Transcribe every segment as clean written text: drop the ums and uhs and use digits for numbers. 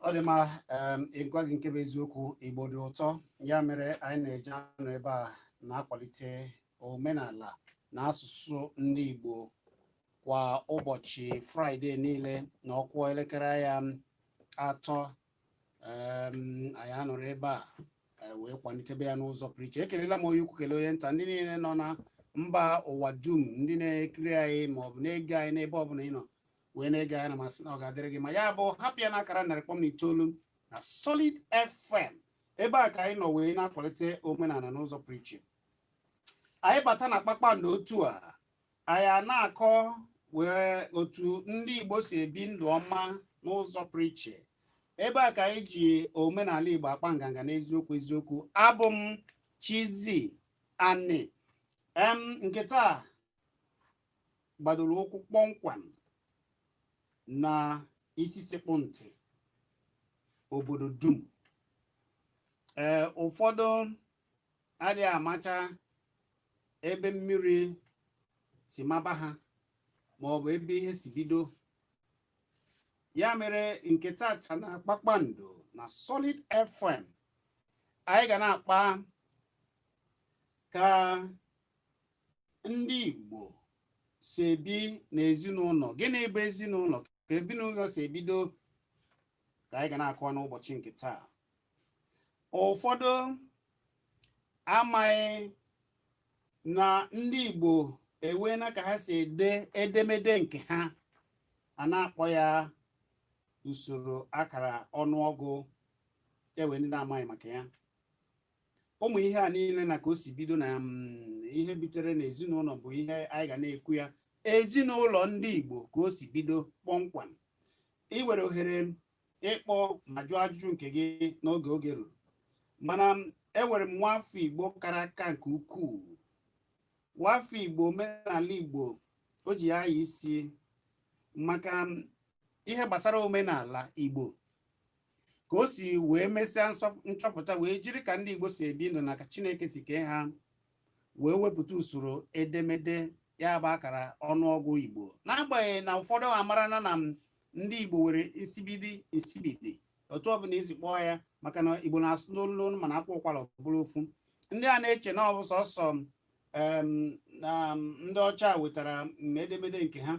ọ dị mma ịgwa gị nke bụ eziokwu Igbo dị ụtọ ya mere anyị na-eji anọ ebe a na-akwalite omenala na asụsụ ndị Igbo kwa ụbọchị Fraịde niile na ọkụ elekere ya 3 anyị anọrọ ebe a wee kwalitebe ya n'ụzọ pụrụ iche. Ekelela m onye ukwu, kelee onye nta, ndị niile nọ na mba ụwa dum, ndị na-ekiri anyị maọbụ na-ege anyị n'ebe ọbụla ị nọ wee na-ege anyị na masị na ọ ga-adịrị gị ma ya bụ hapụ ya n'akara 100.9 na Solid FM. Ebe a ka anyị nọ wee na-akwalite omenala n'ụzọ pụrụ iche. Anyị bata na Kpakpando otu a anyị na-akọ wee otu ndị Igbo si ebi ndụ ọma n'ụzọ pụrụ iche. Ebe a ka anyị ji omenala Igbo akpa nganga n'eziokwu eziokwu. Abụ m Chizzy Ani nke taa gbadoro ụkwụ kpọmkwem na isi sekpụ ntị obodo dum. Ụfọdụ adịghị amacha ebe mmiri si maba ha maọbụ ebe ihe si bido. Ya mere nke tata na Kpakpando na Solid FM anyị ga na-akpa ka ndị Igbo si ebi n'ezinụlọ. Gịnị bụ ezinụlọ? Ka ezinụlọ si ebido ka anyị ga na-akọ n'ụbọchị nke taa. Ụfọdụ amaghị na ndị Igbo eweela ka ha si ede edemede nke ha, a na-akpọ ya usoro akara ọnụọgụ. Ewe ndị na-amaghị maka ya. Ụmụ ihe a niile na ka o si bido na ihe bitere n'ezinụlọ bụ ihe anyị ga na-ekwu ya. Ezinụlọ ndị Igbo ka o si bido kpọmkwem. Ị were ohere ịkpọ ma jụọ ajụjụ nke gị n'oge oge ruru, mana enwere m nwafọ Igbo kara aka nke ukwuu. Nwafọ Igbo, omenala Igbo o ji ya isi maka ihe gbasara omenala Igbo ka o si wee mesịa nchọpụta wee jiri ka ndị Igbo si ebi ndụ na ka Chineke si kee ha wee wepụta usoro edemede ya bụ akara ọnụọgụ Igbo. N'agbanyeghị na ụfọdụ amarana na ndị Igbo nwere isibidi otu ọbụla isi kpọọ ya, maka na Igbo na-asụ n'olu mana akwa ụkwara ọbụla ofu. Ndị a na-eche na ọ bụ sọsọ na ndị ọcha wetara edemede nke ha.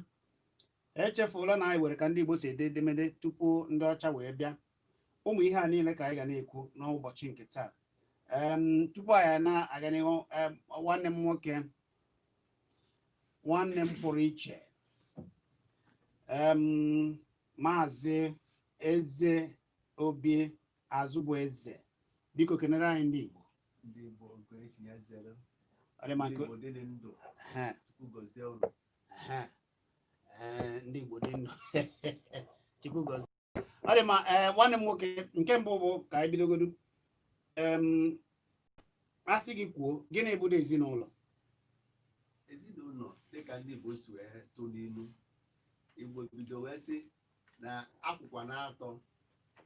Echefuola na anyị were ka ndị Igbo si ede edemede tupu ndị ọcha wee bịa. Ụmụ ihe a niile ka anyị ga na-ekwu n'ụbọchị nke taa. Tupu anyị na-aga n'ihu, nwanne m nwoke, nwanne m pụrụ iche, Maazị Eze Obi Azụbụ Eze, biko kenere anyị ndị Igbo. Ndị Igbo ndị Igbo dị ndụ Chukwu gọzie. Ọ dị ma nwanne m nwoke, nke mbụ bụ ka anyị bidogodu. Asị gị kwuo, gịnị bụ ezinụlọ? Ezinụlọ dịka ndị Igbo si wee tụ n'ilu, Igbo bido wee sị na akwụkwọ na-atọ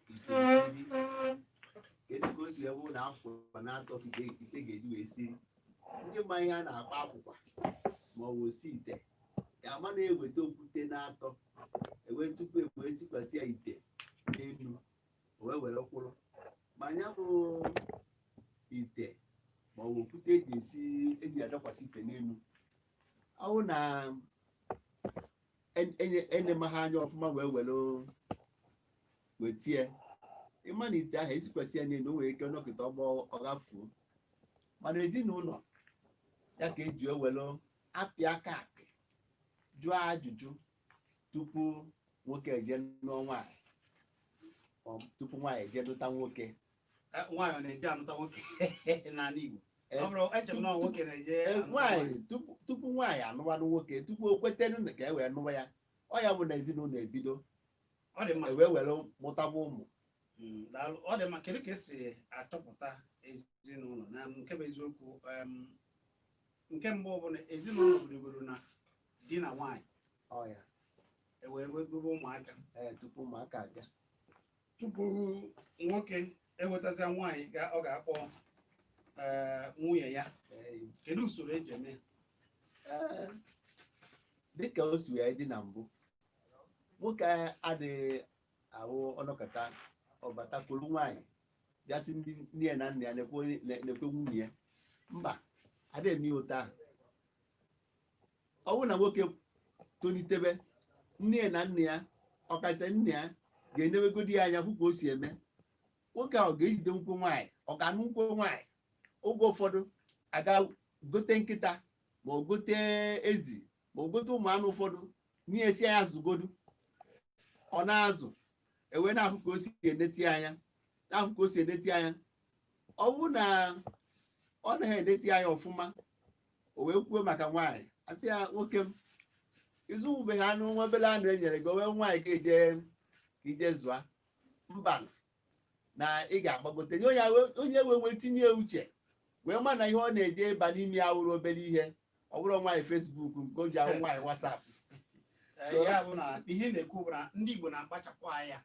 ite siri. Kedu ka o si wee bụ na akwụkwọ na-atọ ite ga-eji wee siri? Ndị ma ihe a na-akpa akwụkwọ ma ọ bụ osi ite ga-ama na-eweta okwute na-atọ ewe tupu wee sikwasị ya ite n'elu wee were kwụrụ. Ma ya bụ ite ma ọ bụ okwute eji adakwasị ite n'elu, ahụ na ene ma ha anya ọfụma wee tie ịma na ite ahụ esikwasị ya n'elu wee ike nọkịta ọgbọ ọgafuo mana ezinụlọ ya ka eji ewelu apị aka akpị jụọ ajụjụ tupu nwoke eje nụọ nwaanyị tupu nwaanyị eje lụta nwoke. Nwaanyị na-eje anụta nwoke n'ala Igbo. Ọ bụrụ eche na nwoke na-eje nwaanyị tupu nwaanyị anụwanụ nwoke tupu o kwetenu ka e wee nụwa ya ọ ya bụ na ezinụlọ ebido wee were mụtaba ụmụ. Ọ dị mma. Kedu ka esi achọpụta ezinụlọ na nke bụ eziokwu? Nke mbụ bụ na ezinụlọ bidogoro na di na nwaanyị ewee wegoro ụmụaka tupu ụmụaka abịa, tupu nwoke ewetazia nwaanyị ọ ga-akpọ nwunye ya. Kedu usoro eji eme dịka o si wee dị na mbụ? Nwoke adịghị ahụ ọnọkọta ọbata kwuru nwaanyị bịasị nne ya na nna ya na-ekwe nwunye ya. Mba, adịghị eme ihe ụta ahụ. Ọ bụrụ na nwoke tolitebe, nne ya na nna ya ọkacha nne ya ga-enewegodi ya anya hụ ka o si eme. Nwoke ahụ ga-ejide nkwụ nwaanyị, ọ ga-anụ nkwụ nwaanyị. Oge ụfọdụ aga gote nkịta ma ọ gote ezi ma ọ gote ụmụ anụ ụfọdụ nye esi anya zụgodu, ọ na-azụ ewe na-afụ ka o si eneti anya na-afụ ka o si eneti anya. Ọ bụrụ na ọ naghị eneti anya ọfụma, o wee kwuo maka nwaanyị, asị ya nwoke m ịzụ ụbeghị anụ nwa obere anụ e nyere gị o wee nwaanyị ka ije zụa. Mba, na ị ga-agbagote nye onye wee tinye uche wee ma na ihe ọ na-eje ịba n'ime ya wụrụ obere ihe. Ọ bụrụ nwaanyị Facebook nke o ji ahụ nwaanyị WhatsApp. Ya bụ na ihe na-ekwu bụ na ndị Igbo na-akpachapụ anya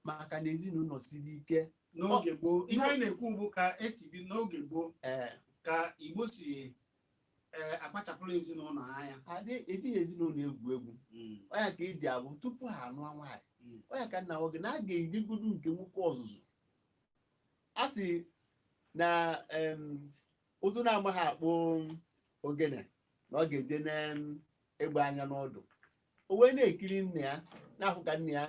maka na ezinụlọ siri ike n'oge gboo. Ihe anyị na-ekwu bụ ka esi bi n'oge gboo, ka Igbo si akpachapụrụ ezinụlọ anya. Ejighị ezinụlọ egwu egwu. Ọ ya ka eji abụ tupu ha anụọ nwaanyị, ọ ya ka nna nwoke na a ga-ejigodu nke nwoke ọzụzụ. A sị na ụtụ na-amaghị akpụ ogene na ọ ga-eje na-egbe anya n'ọdụ. O wee na-ekiri nne ya na-afụ ka nne ya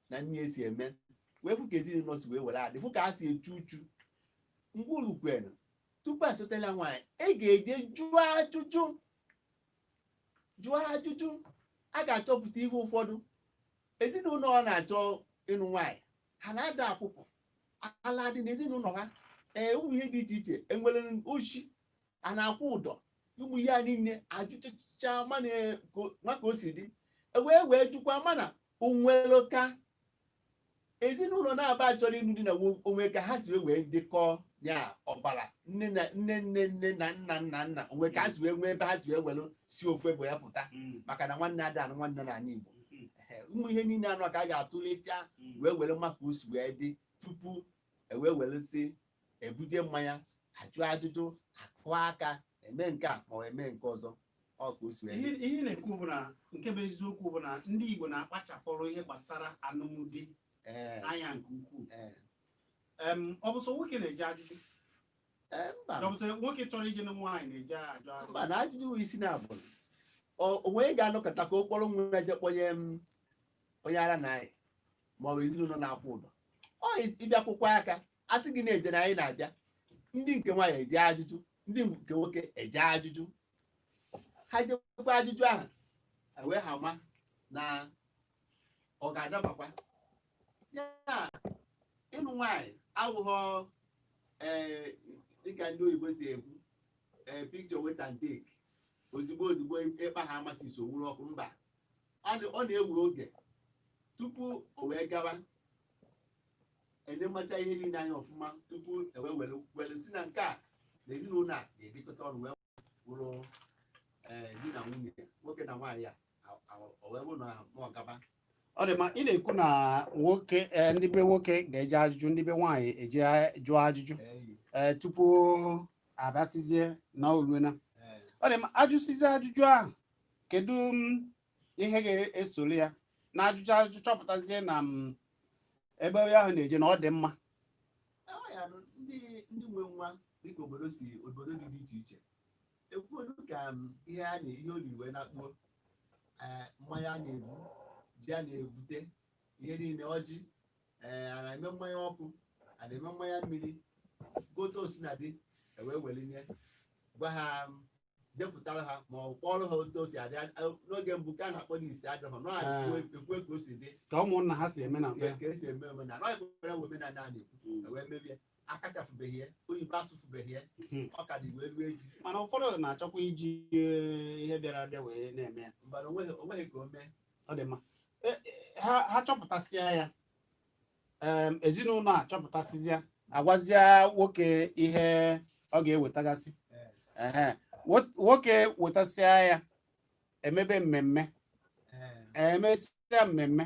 na nne ya si eme, wee fụ ka ezinụlọ si wee were adị, fụ ka ha si echu uchu. Mgbe ulukwenu tupu achọtala nwaanyị, ị ga-eje jụọ ajụjụ. A ga-achọpụta ihe ụfọdụ. Ezinụlọ ọ na-achọ ịnụ nwaanyị ha na-ada akwụkwọ ala dị n'ezinụlọ ha. Ụmụ ihe dị iche iche enwere oshi a na-akwụ ụdọ, ụmụ ihe a niile ajụchacha nwa ka o si dị. Wee jụkwa mana onwere ka ezinụlọ na-aba chọrọ ịnụ di na onwe ka ha si wee dịkọ ya ọbara nne na nna onwe ka ha si wee nwee ebe ha ji wee were si ofu ebe ya pụta, maka na nwanne ada anụ nwanne n'ala Igbo. Ụmụ ihe niile anụ ka a ga-atụlecha wee were maka o si wee dị tupu ewee were si ebuje mmanya, ajụ ajụjụ, akụ aka, eme nke a ma ọ eme nke ọzọ. Ọ ka o si wee dị. Ihe na-ekwu bụ na nke bụ eziokwu bụ na ndị Igbo na-akpachapụrụ ihe gbasara alụmdi anya nke ukwuu. Ọ bụ sọ nwoke na-eje ajụjụ? Ọ bụ sọ nwoke chọrọ ije na nwaanyị na-eje ajụ ajụjụ? Mba, na ajụjụ isi na-abụrụ onwe ga-anọkọta ka okpọrọ nwa je kpọnye onye ara na anyị ma ọ bụ ezinụlọ na-akwụ ụdọ. Ọ ịbịa akwụkwọ aka a sị gị na-eje na anyị na-abịa, ndị nke nwaanyị eje ajụjụ, ndị nke nwoke eje ajụjụ. Ha jekwa ajụjụ ahụ wee ha ma na ọ ga-adabakwa. Ya ịnụ nwaanyị awụghọ dịka ndị oyibo si ekwu picture wait and take, ozugbo ịkpa ha amacha iso wuru ọkụ. Mba, ọ na-ewe oge tupu o wee gaba enemacha ihe niile anya ọfụma tupu were si na nke a na ezinụlọ a ga-edikọta ọnụ wee wụrụ di na nwunye, nwoke na nwaanyị a o wee bụrụ na ọ gaba. Ọ dị ma ị na-ekwu na nwoke ndị be nwoke ga-eje ajụjụ, ndị be nwaanyị eje jụọ ajụjụ tupu abịasịzie na oluena. Ọ dị ma ajụsizie ajụjụ ahụ, kedu ihe ga-esoli ya na ajụjụ chọpụtazie na ebe onye ahụ na-eje na ọ dị mma? Ndị nwe nwa dịka obodo dị iche iche ekwuodu ka ihe oliri wee na-akpuo mmanya a na-ebu ji a na-ebute ihe niile ọjị a na-eme mmanya ọkụ a na-eme mmanya mmiri gote osinadị ewee welinye gwa ha depụtara ha ma ọ kpọrọ ha otu o si adị n'oge mbụ ka a na-akpọ list adịghị nọ ekwe ka o si dị ka ụmụnna ha si eme na mbe ka esi eme omenala ọ ekwere omenala a na-ekwu ewee mebie akachafụbeghị ya oyibo asụfụbeghị ya ọ ka dị wee ruo eji mana ụfọdụ na-achọkwa iji ihe bịara abịa wee na-eme ya mbara onweghị ka o mee ọ dị mma ha chọpụtasịa ya ezinụlọ a chọpụtasịzịa agwazie nwoke ihe ọ ga-ewetagasị nwoke wetasịa ya emebe mmemme emesịa mmemme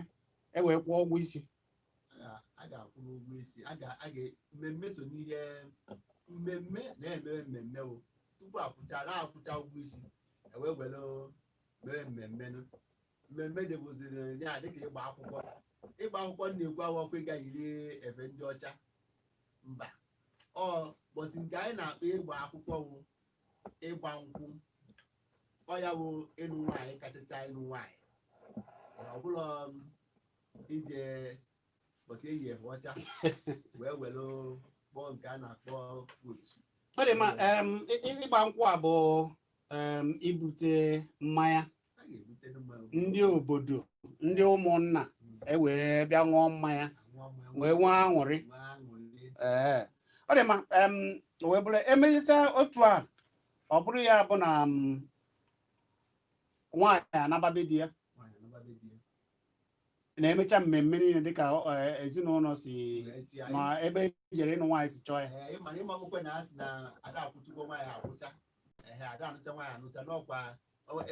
ewee kwụọ ụgwọ isi a ga-akwụ n'ụgwọ isi mmemme so n'ihe mmemme na-eme mmemme o tupu akwụcha ụgwọ isi ewee were mee mmemme deboziri ya dịka ịgba akwụkwọ na-ekwu akwụkwọ ịga yiri efe ndị ọcha mba ọ bọsị nke anyị na-akpọ ịgba akwụkwọ wụ ịgba nkwụ ọ ya bụ ịnụ nwaanyị kachacha ịnụ nwaanyị ọ bụla ije bọsị eyi efe ọcha wee were kpọọ nke a na-akpọ otu ọ dị mma ịgba nkwụ a bụ ibute mmanya ndị obodo ndị ụmụnna ewee bịa ṅụọ mmanya wee nwee aṅụrị ọ dị mma wee bụrụ emechaa otu a ọ bụrụ ya bụ na nwaanyị anababe di ya na-emecha mmemme niile dịka ezinụlọ si na ebe ejere ịnụ nwaanyị si chọọ ya mana ịma akwụkwọ na asị na ada akwụchukwu nwaanyị akwụcha ada anụcha nwaanyị anụcha n'ọkwa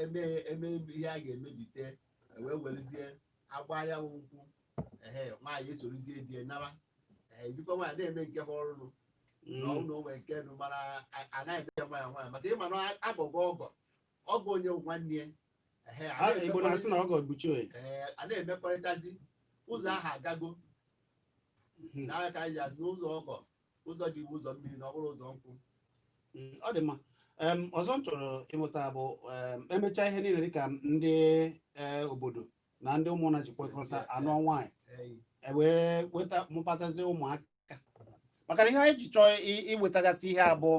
eme ihe a ga-emebite wee werezie agba ya nkwụ nwaanyị esorizie di ya naba ejikwa nwaanyị na-eme nke ha ọrụ n'ọnụ onwe nke nụ mara anaghị eme ya nwaanyị maka ịma na agọgọ ọgọ onye nwanne ya Igbo na-asị na ọgọ egbuchi oyi a na-emekọrịtazi ụzọ ahụ agago n'aka ka anyị ji n'ụzọ ọgọ ụzọ dị ụzọ mmiri na ọ bụrụ ụzọ nkwụ ọ dị mma ọzọ m chọrọ ịmụta bụ emechaa ihe niile dịka ndị obodo na ndị ụmụnna ji kwekọrịta anụ nwaanyị wee mụpatazi ụmụaka maka na ihe anyị ji chọọ iwetagasị ihe abụọ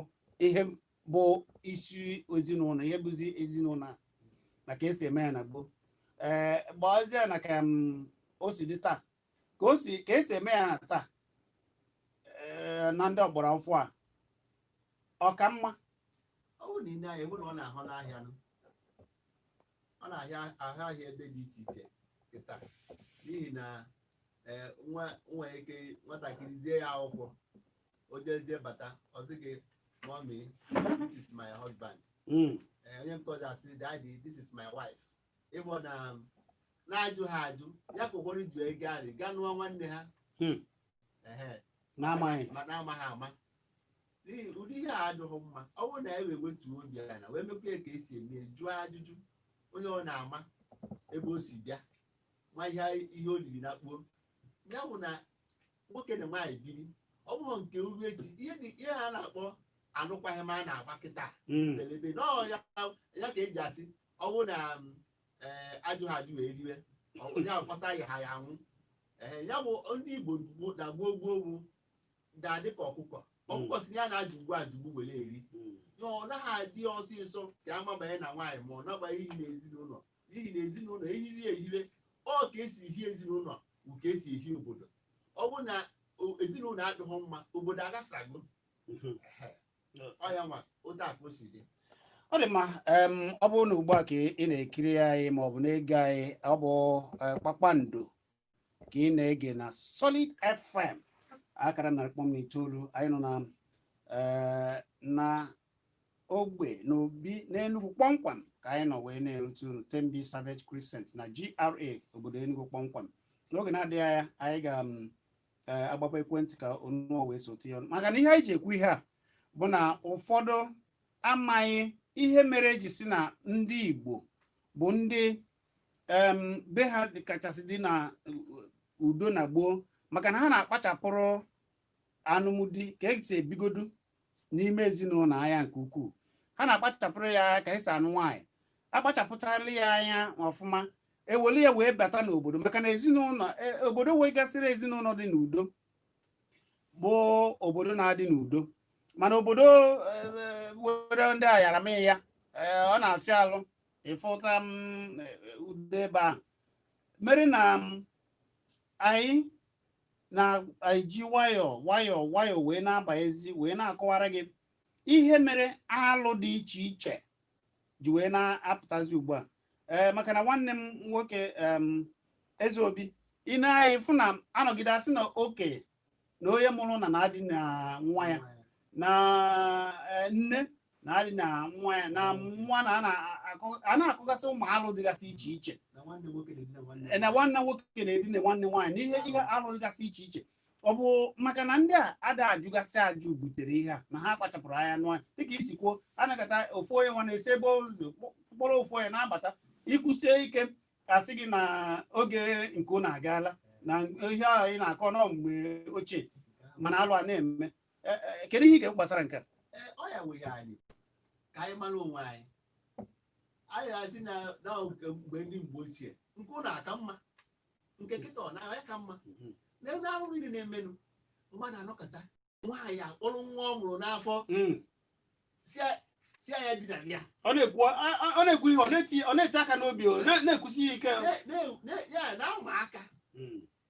ihe bụ isi ezinụlọ ihe bụzi ezinụlọ na ka esi eme ya na gboo gbazie na ka o si dị taa ka esi eme ya na taa na ndị ọgbara mfụ a ọ ka mma ọ bụrụ na ị na-anya ebe na ọ na-ahụ n'ahịa ọ na-ahịa ahịa ebe dị iche iche kịta n'ihi na nwa eke nwatakịrị zie ya akwụkwọ o jezie bata ọ sị gị mommy this is my husband onye nke ọzọ asị daddy this is my wife ịbụ na-ajụ ha ajụ ya ka ụfọdụ ju ego arị gaa nụọ nwanne ha na-amaghị ama n'ihi ụdị ihe a adịghị mma ọ bụrụ na e wee wetuo obi ya na wee mekwa ka esi eme jụọ ajụjụ onye ọ na-ama ebe o si bịa ma ihe o liri na kpuo ya bụ na nwoke na nwaanyị biri ọ bụghị nke uru echi ihe ha na-akpọ anụkwaghị m a na-agba kịta telebe ya ka eji asị ọ bụrụ na ajụ ha ajụ wee riwe onye akpọta ha ya anwụ ya bụ ndị Igbo na gboo bụ ga-adị ka ọkụkọ ọkụkọ si ya na-ajụgbu ajụgbu were eri ya ọ naghị adị ọsịsọ ka amabanye na nwaanyị ma ọ nabaghị ihi n'ezinụlọ n'ihi na ezinụlọ ehiwe ọ ka esi ehi ezinụlọ bụ ka esi ehi obodo ọ bụ na ezinụlọ adịghị mma obodo agasago ọ ya nwa otu akụ si dị ọ dị mma ọ bụrụ na ugbu a ka ị na-ekiri anyị ma ọ bụ na-ege anyị ọ bụ Kpakpando ka ị na-ege na Solid FM akara 100.9 anyị nọ na ogbe na obi n'Enugu kpọmkwam ka anyị nọ wee na-erute unu Tembi Savage Crescent na GRA obodo Enugu kpọmkwam n'oge na-adịghị anya anyị ga-agbapụ ekwentị ka onu wee sote ya maka na ihe anyị ji ekwu ihe a bụ na ụfọdụ amaghị ihe mere eji si na ndị Igbo bụ ndị be ha kachasị dị na udo na gboo maka na ha na-akpachapụrụ anụmdi ka esi ebigodu n'ime ezinụlọ anya nke ukwuu ha na-akpachapụrụ ya ka esi anụ nwaanyị akpachapụtala ya anya ọfụma eweli ya wee bata n'obodo maka na ezinụlọ obodo nwegasịrị ezinụlọ dị n'udo bụ obodo na-adị n'udo mana obodo were ndị ayaramaya ọ na-afịa alụ ịfụta udo ebe ahụ mere na anyị na-eji nwayọọ wee na-abanyezi wee na-akọwara gị ihe mere alụ dị iche iche ji wee na-apụtazi ugbu a maka na nwanne m nwoke Eze Obi ị na-anyị fụ na anọgide asị na okenye na onye mụrụ na-adị na nwa ya na nne na-adị na nwa ya na nwa a na-akụgasị ụmụ alụ dịgasị iche iche na nwanne nwoke na-edina nwanne nwaanyị n'ihe ihe alụ dịgasị iche iche ọ bụ maka na ndị a ada ajụgasị ajụ butere ihe a na ha kpachapụrụ anya nwa dịka isi kwuo anakọta ofu onye nwa na-esi ebe kpọrọ ofu onye na-abata ikwusie ike asị gị na oge nke unu agaala na ihe ahụ ị na-akọ nọ mgbe ochie mana alụ a na-eme kedu ihe ị ga-ekwu gbasara nke ọ ya nweghị anyị ka anyị mara onwe anyị anyị asị na mgbe ndị mgbe ochie nke ụlọ aka mma nke kịta ọ na-anya ka mma n'ebe arụrụ niile na-emenụ mmadụ anọkọta nwaanyị akpọrọ nwa ọ mụrụ n'afọ si anya dị na ya ọ na-ekwu ihe ọ na-eti aka n'obi na-ekwusi ya ike ya na ụmụ aka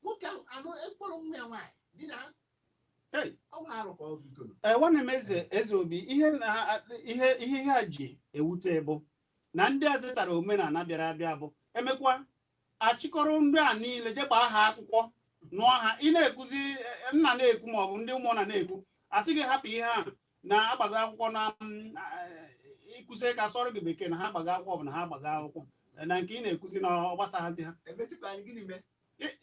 nwoke anụ ekpọrọ nwa ya nwaanyị dị na nwanne m Eze Obi ihe ha ji ewute bụ na ndị a zetara omenala bịara abịa bụ emekwa achịkọrọ ndị a niile jegbaa ha akwụkwọ nụọ ha ị na-ekuzi nna na-ekwu maọbụ ndị ụmụnna na-ekwu asị gị hapụ ihe a na-agbago akwụkwọ na ịkụzi ka sọrọ gị bekee na ha agbaga akwụkwọ bụ na ha agbaga akwụkwọ na nke ị na-ekuzi na ọ gbasaghazi ha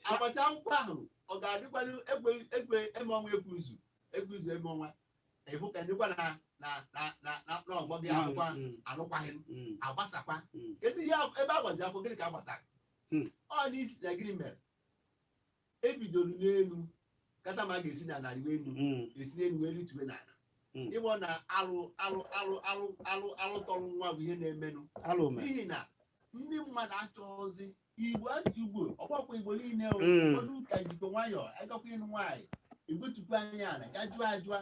agbata akwụkwọ ahụ ọ ga-adịkwado egwe eme ọnwa ekwu izu eme ọnwa ịhụ ka ndịkwa na ọgbọ gị akwụkwọ alụkwaghị agbasakwa kedu ihe ebe agbazi akwụkwọ gịnị ka agbatara ọ n'isi na gịnị mere ebidoro n'elu kata ma a ga-esi na narị elu esi n'elu wee rituwe n'ala ịbụ na alụ tọrọ nwa bụ ihe na-emenụ n'ihi na ndị mmadụ achọghịzi Igbo ọgbakwa Igbo niile ụfọdụ ụka jikọ nwayọọ agakwa ịnụ nwaanyị egwetupu anya ala ga jụọ ajụa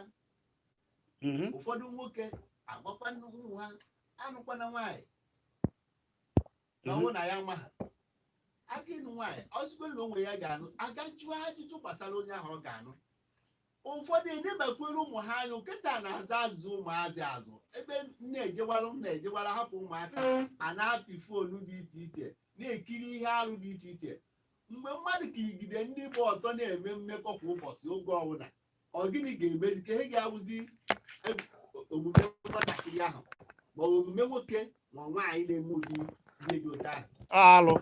ụfọdụ nwoke agwakwa ụmụ ha anụkwana nwaanyị na ọnwụ na ya nwa ha aka ịnụ nwaanyị ọzụgo na onwe ya ga-anụ aga jụọ ajụjụ gbasara onye ahụ ọ ga-anụ ụfọdụ enebakwere ụmụ ha anya nkịta na-aza azụzụ ụmụazị azụ ebe na-ejewara hapụ ụmụaka a na-apị foonu dị iche iche na-ekiri ihe arụ dị iche iche mgbe mmadụ ka igide ndị bụ ọtọ na-eme mmekọ kwa ụbọchị oge ọbụla ọ gịnị ga-emezi ka ihe ga-awụzi omume nwatakịrị ahụ ma omume nwoke ma nwaanyị na-eme ụdị ihe dị otu ahụ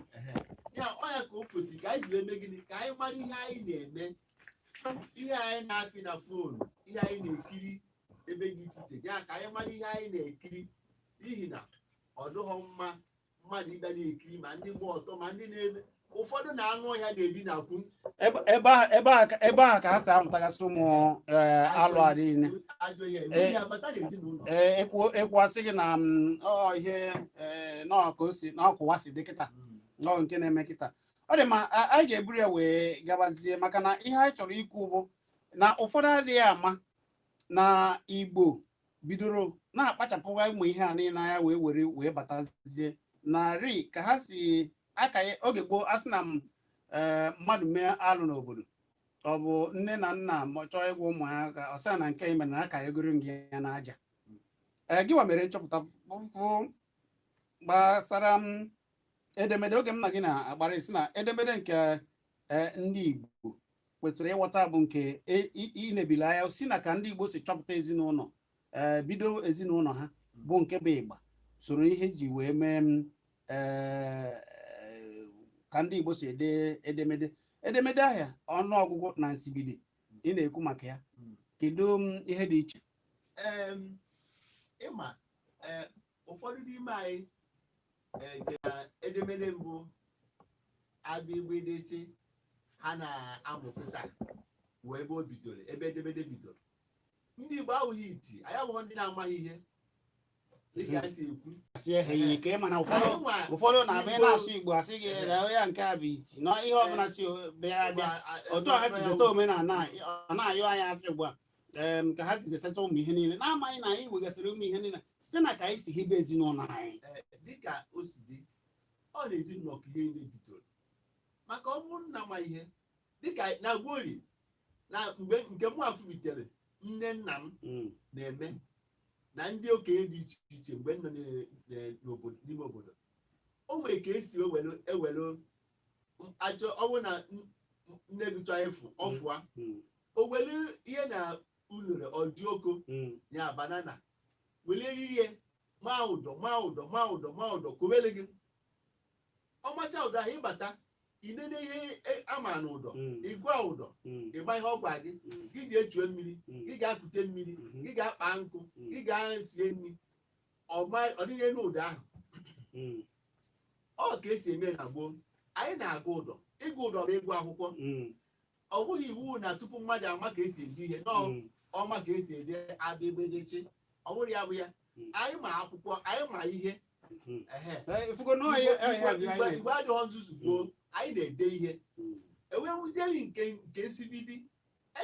ya ọnya ka o kwesịrị ka anyị ji eme gịnị ka anyị mara ihe anyị na-eme ihe anyị na-apị na foonu ihe anyị na-ekiri ebe dị iche iche ya ka anyị mara ihe anyị na-ekiri n'ihi na ọ dịghọ mma mmadụ ịga na-ekiri ma ndị gba ọtọ ma ndị na-eme ụfọdụ na anụ ọhịa na-eri na akwụ ebe a ka ha si amụtagasị ụmụ alụ a niile ekwuasị gị na ihe n'ọkụwa si dị kịta nọ nke na-eme kịta ọ dị ma anyị ga-eburu ya wee gabazie maka na ihe anyị chọrọ ikwu bụ na ụfọdụ adịghị ama na Igbo bidoro na-akpachapụga ụmụ ihe a niile anya wee batazie narị ka ha si aka oge gboo a sị na mmadụ mee alụ n'obodo ọ bụ nne na nna ma chọọ ịgwa ụmụ ya ka ọ sị na nke mere na aka egoro gị ya n'aja gịwa mere nchọpụta gbasara edemede oge m na gị na-agbara isi na edemede nke ndị Igbo kwesịrị ịghọta bụ nke inebili anya si na ka ndị Igbo si chọpụta ezinụlọ bido ezinụlọ ha bụ nke bụ ịgba soro ihe ji wee mee ka ndị Igbo si ede edemede ahịa ọnụọgụgụ na nsibidi ị na-ekwu maka ya kedu ihe dị iche ịma ụfọdụ n'ime anyị chere edemede mbụ abịgbedechi ha na-amụpụta wee ebe o bidoro ebe edemede bidoro ndị Igbo awụghị iti anyị abụghị ndị na-amaghị ihe dịka a si ekwu asị ehe ya ike mana anyị nwa ụfọdụ na-abịa na-asụ Igbo asị gị ya nke a bụ iti na ihe ọbụla si bịara bịa otu ọha si zeta omenala ọ na-ayọ anyị afọ ugbu a ka ha si zetacha ụmụ ihe niile na-amaghị na anyị wegasịrị ụmụ ihe niile site na ka anyị si hibe ezinụlọ anyị dịka o si dị ọ na-ezinụlọ ka ihe niile bidoro maka ọ bụrụ na ma ihe dịka na Gworie na mgbe nke mụ afụbitere nne nna m na-eme na ndị okenye dị iche iche mgbe m nọ n'ime obodo o nwere ka esi ewere achọ ọnwụ na nne gị chọọ ịfụ ọfụa o were ihe na unere ọjioko ya banana were eriri ma ụdọ kowere gị ọmacha ụdọ ahụ ịbata inene ihe ama na ụdọ ịgwa ụdọ ịgba ihe ọgwa gị gị ga-echue mmiri gị ga-akụte mmiri gị ga-akpa nkụ gị ga-sie nri ọ dịghị elu ụdọ ahụ ọ ka esi eme na gboo anyị na-agụ ụdọ ịgụ ụdọ bụ ịgụ akwụkwọ ọ bụghị iwu na tupu mmadụ ama ka esi ede ihe n'ọma ka esi ede abịgbedechi ọ bụrụ ya bụ ya anyị ma akwụkwọ anyị ma ihe igwe adịghị nzuzu gboo anyị na-ede ihe enwewuzieri nke nsibidi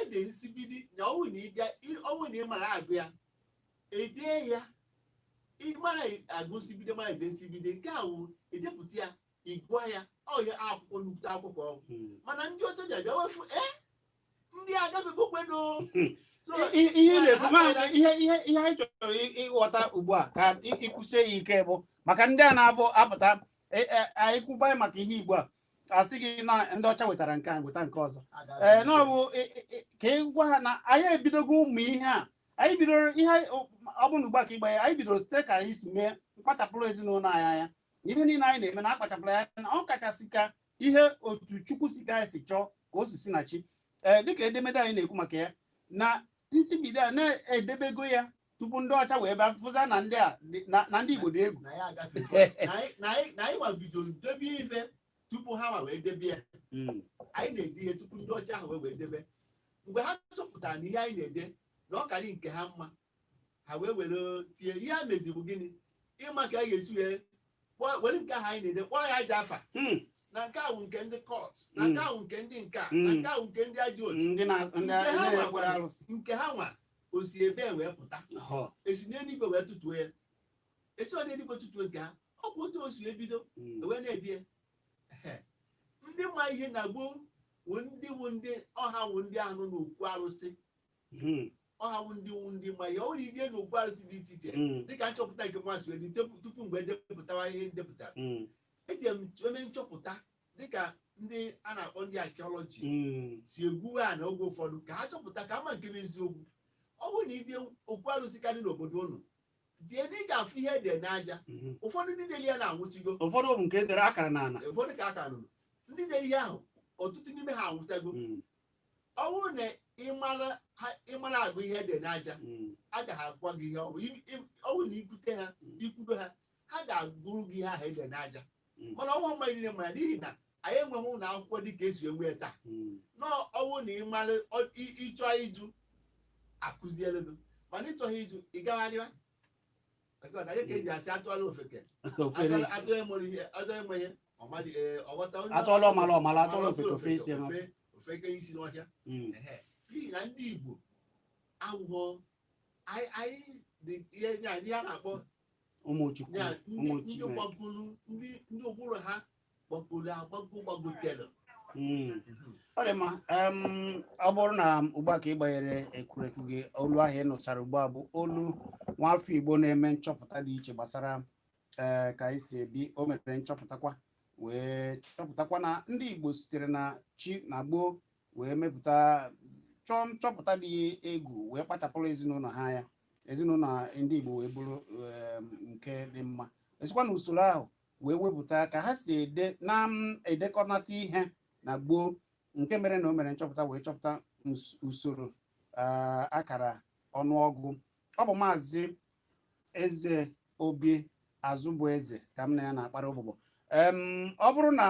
ede nsibidi na ọnwụ na ịmara agụ ya edee ya ịmara agụ nsibidi mara ede nsibidi nke a wụ edepụta ya ịgụa ya ọhịa akwụkwọ nnukwu akwụkwọ mana ndị ọcha bịa wefu ndị agafegokweno ihe anyị chọrọ ịghọta ugbu a ka ịkwụsie ya ike bụ maka ndị a na-abụ apụta anyị kwụba maka ihe Igbo a asị gị na ndị ọcha wetara nke a weta nke ọzọ na ọ bụ ka ị gwa ha na anyị ebidogo ụmụ ihe a anyị bidoro ihe ọ bụ na ugbu a ka ịgba ya anyị bidoro site ka anyị si mee mkpachapụrụ ezinụlọ anyị anya ihe niile anyị na-eme na akpachapụrụ ya na ọ kachasị ka ihe otu Chukwu si ka anyị si chọọ ka o si na chi dịka edemede anyị na-ekwu maka ya na nsibido a na-edebego ya tupu ndị ọcha wee bịa fụza na ndị a na ndị Igbo dị egwu na anyị ma bidoro debe ife tupu ha ma wee debe ya anyị na-ede ihe tupu ndị ọcha ahụ wee debe mgbe ha chọpụtara na ihe anyị na-ede na ọkarị nke ha mma ha wee were tie ihe ha meziri gịnị ịma ka a ga-esi were nke ahụ anyị na-ede kpọọ ya aja afa na nke ahụ nke ndị kọt na nke ahụ nke ndị nka na nke ahụ nke ndị ajọ otu nke ha nwa osi ebe wee pụta esi n'eluigwe wee tụtuo ya esi ọ n'eluigwe tụtuo nke ha ọ bụ otu o si ebido wee na-edi ya ndị ma ihe na gboo wụ ndị ọha wụ ndị ahụ nọ n'okwu arụsị ọha wụ ndị ma ya ọ rie n'okwu arụsị dị iche iche dịka nchọpụta nke masị wee dị tupu mgbe edepụtawa ihe ndepụtara eji eme nchọpụta dịka ndị a na-akpọ ndị archaeology si egwu a na oge ụfọdụ ka ha chọpụta ka ama nke bụ eziokwu ọ bụrụ na ije okwu arụsị karị n'obodo ụnụ jee na ị ga-afụ ihe ede n'aja ụfọdụ ndị dere ya na-anwụchigo ụfọdụ bụ nke edere akara n'ala ụfọdụ ka akara nụrụ ndị dere ihe ahụ ọtụtụ n'ime ha anwụchago ọ bụrụ na ịmara agụ ihe ede n'aja a gaghị agwa gị ihe ọ bụrụ na ikwute ha ikwudo ha ha ga-agụrụ gị ihe ahụ ede n'aja mana ọnwa mma niile mara n'ihi na anyị enweghị ụlọ akwụkwọ dị ka esi enwe taa n'ọnwụ na ịmara ịchọ ịjụ akụziere gị mana ịchọghị ịjụ ịgagharịwa anyị ka eji asị atụọla ofeke atụ enwe ihe atụọla ọmala atụọla ofeke ofeke isi n'ọhịa n'ihi na ndị Igbo awụghọ anyị dị ihe a na-akpọ ụmụchukwu ndị gbagolu ndị ụbụrụ ha gbagotere ọ dị mma ọ bụrụ na ugbu a ka ị gbanyere ekwurekwu gị olu ahụ ị nụchara ugbu a bụ olu nwafọ Igbo na-eme nchọpụta dị iche gbasara ka anyị si ebi o mere nchọpụtakwa wee chọpụtakwa na ndị Igbo sitere na chi na gboo wee mepụta chọọ nchọpụta dị egwu wee kpachapụrụ ezinụlọ ha anya ezinụlọ ndị Igbo wee bụrụ nke dị mma esikwa na usoro ahụ wee wepụta ka ha si edekọnata ihe na gboo nke mere na o mere nchọpụta wee chọpụta usoro akara ọnụọgụ ọ bụ maazị Eze Obi Azụbụeze ka m na ya na-akpara ụbụbọ ọ bụrụ na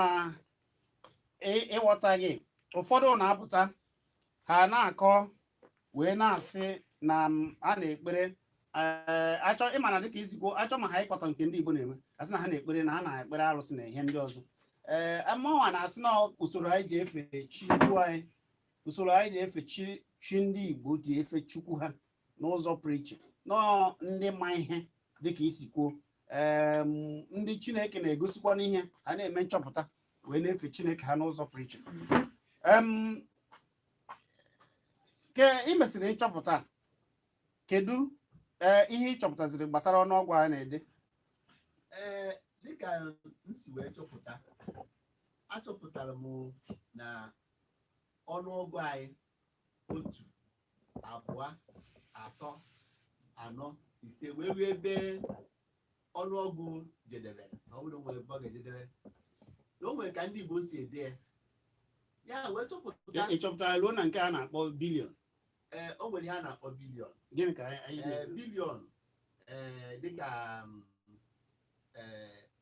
ịghọtaghị ụfọdụ na-apụta ha na-akọ wee na-asị na a na-ekpere achọ ịma na dịka isikwo achọ ma ha ịkọtọ nke ndị Igbo na-eme asị na ha na-ekpere na ha na-ekpere arụsị na ihe ndị ọzọ mmanwa na-asị na usoro anyị ji efe chukwu anyị usoro anyị ji efe chi ndị Igbo ji efe chukwu ha n'ụzọ pụrụ iche nọọ ndị ma ihe dịka isikwo ndị Chineke na-egosikwa n'ihe ha na-eme nchọpụta wee na-efe Chineke ha n'ụzọ pụrụ iche ke ị mesịrị nchọpụta kedu ihe ị chọpụtaziri gbasara ọnụọgwụ a na-ede dịka m si wee chọpụta achọpụtara m na ọnụọgụ anyị 1 2 3 4 5 wee ruo ebe ọnụọgụ jedebere na ọ bụrụ nwere ebe ọ ga-ejedebe na o nwere ka ndị Igbo si ede ya wee chọpụta ị chọpụtara ruo na nke a na-akpọ bilion o nwere ihe a na-akpọ bilion gịnị ka anyị bilion dịka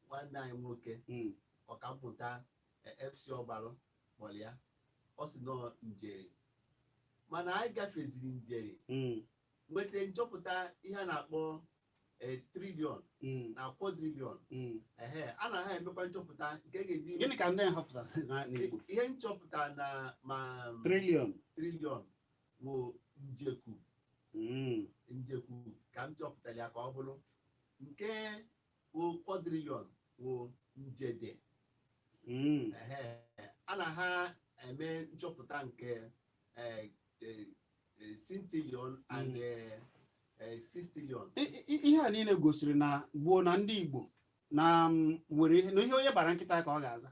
nwanne anyị nwoke ọkammụta FC Ọgbalụ kpọrọ ya ọ sị nọ njeri mana anyị gafeziri njeri nweta nchọpụta ihe a na-akpọ trilion na quadrillion a na ha emekwa nchọpụta nke ga-eji gịnị ka ndị họpụtara n'Igbo ihe nchọpụta na ma trilion bụ njekwu ka m chọpụtara ya ka ọ bụrụ nke bụ quadrillion bụ njede a na ha eme nchọpụta nke centillion and sextillion ihe a niile gosiri na gboo na ndị Igbo na nwere ihe onye gbara nkịta ka ọ ga-aza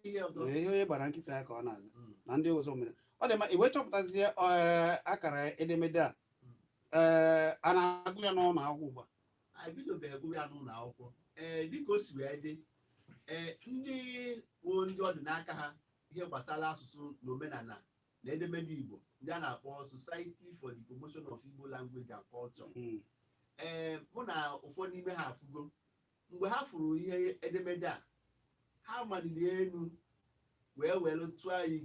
ihe onye gbara nkịta ka ọ na-aza na ndị ọzọ mere ọ dị mma iwe chọpụtazie akara edemede a na-agụ ya n'ụlọ akwụkwọ ugbu a ebidobeghị egwu ya n'ụlọ akwụkwọ dịka o si wee dị ndị bụ ndị ọ dị n'aka ha ihe gbasara asụsụ na omenala na edemede Igbo ndị a na-akpọ Society for the Promotion of Igbo Language and Culture mụ na ụfọdụ n'ime ha afụgo mgbe ha fụrụ ihe edemede a ha maliri elu wee were tụọ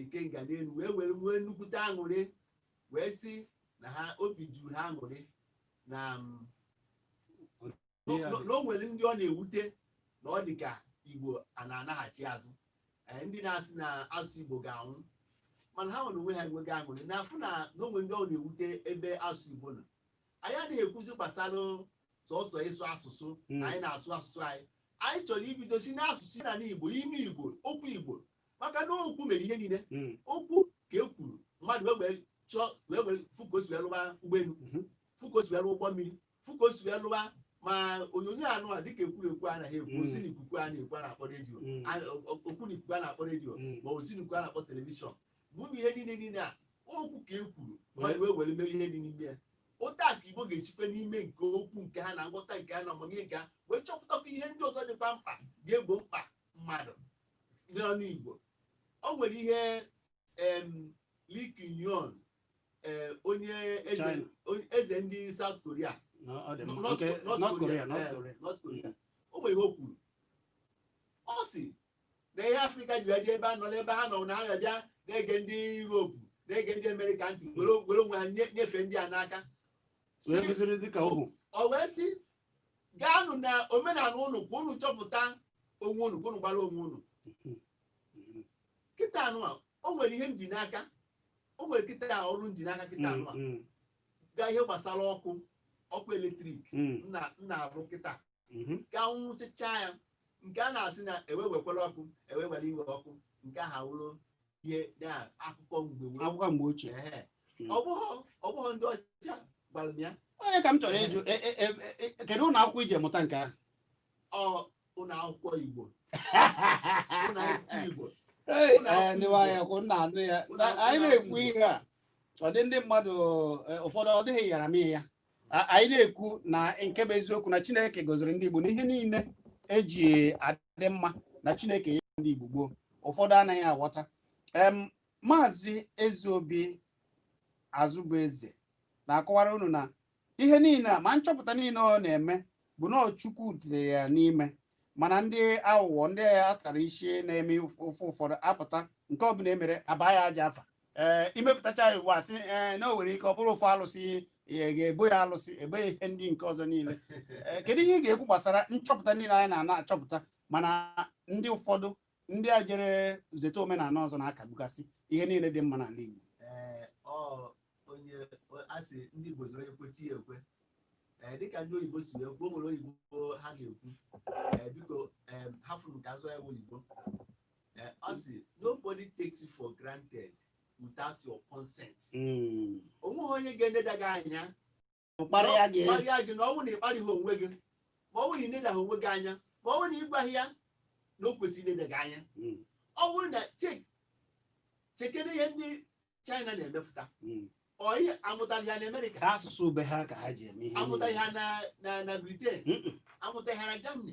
ikenga n'elu wee were nwee nnukwute aṅụrị wee sị na ha obi juru ha aṅụrị na o nwere ndị ọ na-ewute na ọ dị ka Igbo a na-anaghachi azụ ndị na-asị na asụsụ Igbo ga-anwụ mana ha nwere onwe ha enweghị aṅụrị na-afụ na onwe ndị ọ na-ewute ebe asụsụ Igbo nọ anyị adịghị ekwuzi gbasara sọsọ ịsụ asụsụ na anyị na-asụ asụsụ anyị chọrọ ibido si n'asụsụ n'ala Igbo ime Igbo okwu Igbo maka na okwu mere ihe niile okwu ka e kwuru mmadụ wee fukosi wee lụba ụgbọelu fukosi wee lụba ụgbọ mmiri fukosi wee lụba ma onyonyo anụ a dịka ekwurekwu anaghị ekwu ozi n'ikuku a na-ekwu a na-akpọ redio okwu n'ikuku a na-akpọ redio ma ozi n'ikuku a na-akpọ telivishọn bụbụ ihe niile a okwu ka e kwuru mmadụ wee were mere ihe dị n'ime ya ụta ka Igbo ga-esikwe n'ime nke okwu nke ha na nghọta nke ha na amamihe nke ha wee chọpụtakwa ihe ndị ọzọ dịkwa mkpa ga-egbo mkpa mmadụ n'ọnụ Igbo o nwere ihe Lee Kuan onye eze ndị South Korea North Korea o nwere ihe o kwuru ọ sị na ihe Afrịka ji dị ebe a nọ n'ebe ha nọ na ha bịa na-ege ndị Europe na-ege ndị Amerịka ntị were onwe ha nyefee ndị a n'aka o wee sị gaanụ na omenala ụnụ ka ụnụ chọpụta onwe ụnụ ka ụnụ gbara onwe ụnụ kịta anụ a o nwere ihe m ji n'aka o nwere kịta ọrụ m ji n'aka kịta anụ a gaa ihe gbasara ọkụ eletrik na-arụ kịta ka nwụchicha ya nke a na-asị na ewewekwala ọkụ ewewere iwe ọkụ nke ahụ wụrụ ihe na akụkọ mgbe ochie ọ bụghị ndị ọcha gwara m ya onye ka m chọrọ ịjụ kedu ụlọ akwụkwọ iji mụta nke ahụ ụlọ akwụkwọ Igbo anyị na-ekwu ihe a ọ dị ndị mmadụ ụfọdụ ọ dịghị yara m ya anyị na-ekwu na nke bụ eziokwu na Chineke gọziri ndị Igbo n'ihe niile eji adị mma na Chineke ya ndị Igbo gboo ụfọdụ anaghị aghọta Maazị Ezeobi Azụbụeze na-akọwara unu na ihe niile a ma nchọpụta niile ọ na-eme bụ na Chukwu dịrị ya n'ime mana ndị aghụghọ ndị asara isi na-eme ụfọdụ apụta nke ọbụla emere aba ya aja afa imepụtacha ya ugbu a sị na o nwere ike ọ bụrụ ofu alụsị ihe ga-ebo ya alụsị ebe ya ihe ndị nke ọzọ niile kedu ihe ị ga-ekwu gbasara nchọpụta niile anyị na-achọpụta mana ndị ụfọdụ ndị a jere zete omenala ọzọ na-akagbugasị ihe niile dị mma n'ala Igbo onye asị ndị Igbo zoro ekwechi ya ekwe dịka ndị oyibo si ekwu o nwere oyibo ha na-ekwu biko hafụ nke azụ ya oyibo ọ sị nobody takes you for granted without your consent. Onweghị onye ga-eneda gị anya kparịa gị na ọnwụ na ịkparịghị onwe gị ma ọ bụrụ na ịnedaghị onwe gị anya ma ọ bụrụ na ịgwaghị ya na o kwesịrị ineda gị anya ọ bụrụ na chekere ihe ndị China na-emepụta oyi amụtaghị ha na Amerịka asụsụ ube ha ka ha ji eme ihe amụtaghị ha na Britain amụtaghị ha na Germany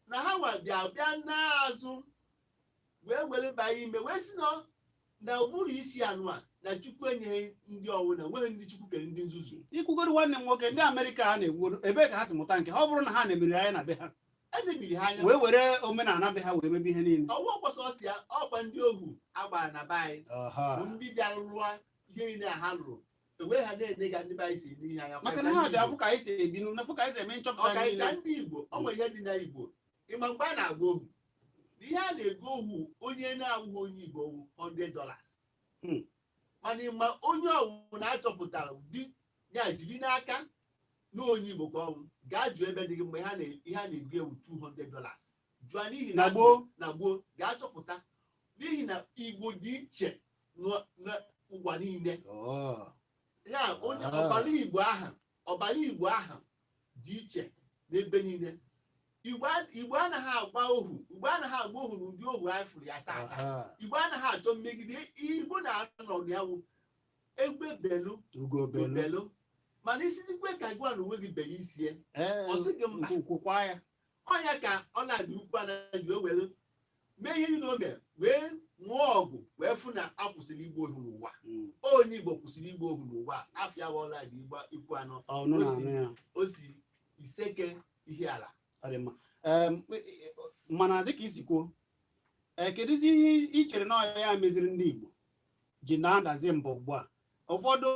na ha bịa n'azụ wee were baa ime wee si na ụbụrụ isi anụ a na Chukwu enyeghị ndị ọnwụ na nweghị ndị Chukwu kere ndị nzuzu. Ikwugoro nwanne m nwoke ndị Amerịka ha na-egwuru ebe ka ha si mụta nke ha ọ bụrụ na ha na-emeri anya na be ha emebiri ha anya wee were omenala be ha wee mebe ihe niile ọgwụ ọkwọsọsị ya ọkwa ndị ohu agbara na be anyị bụ ndị bịara rụọ ihe niile ha lụrụ enweghị ha na-ene ga ndị be anyị si ene ihe anya maka na ha bịa afụ ka anyị si ebi n'afụ ka anyị si eme nchọpụta ọkaịcha ndị Igbo ọ nwere ihe dị na Igbo ịma mgbe a na-agba ohu ihe a na-ego ohu onye na-awụghị onye Igbo $100 mana ịma onye ọwụwụ na-achọpụtara ya jiri n'aka na onye Igbo ka ọnwụ gaa jụọ ebe dị gị mgbe ihe a na-ego ewu $200 jụọ n'ihi na gboo gaa chọpụta n'ihi na Igbo dị iche n'ụwa niile ya onye ọbara Igbo aha dị iche n'ebe niile Igbo anaghị agba ohu n'ụdị ohu anyị fụrụ ya taa Igbo anaghị achọ mmegide Igbo na-anọ n'yanwụ egbe belu ugo belu mana isizikwe ka gwa na onwe gị bere isie ọ sị gị mba ọnya ka ọ na-adị ukwu anaghị were mee ihe niile o mere wee ṅụọ ọgụ wee fụ na a kwụsịrị igbu ohu n'ụwa onye Igbo kwụsịrị igbu ohu n'ụwa afọ ya wọla dị ikwu anọ o si iseke ihe ala mana dịka isi kwuo kedụzi ihe ị chere na ọya ya meziri ndị Igbo ji na-adazi mbọ ugbu a ụfọdụ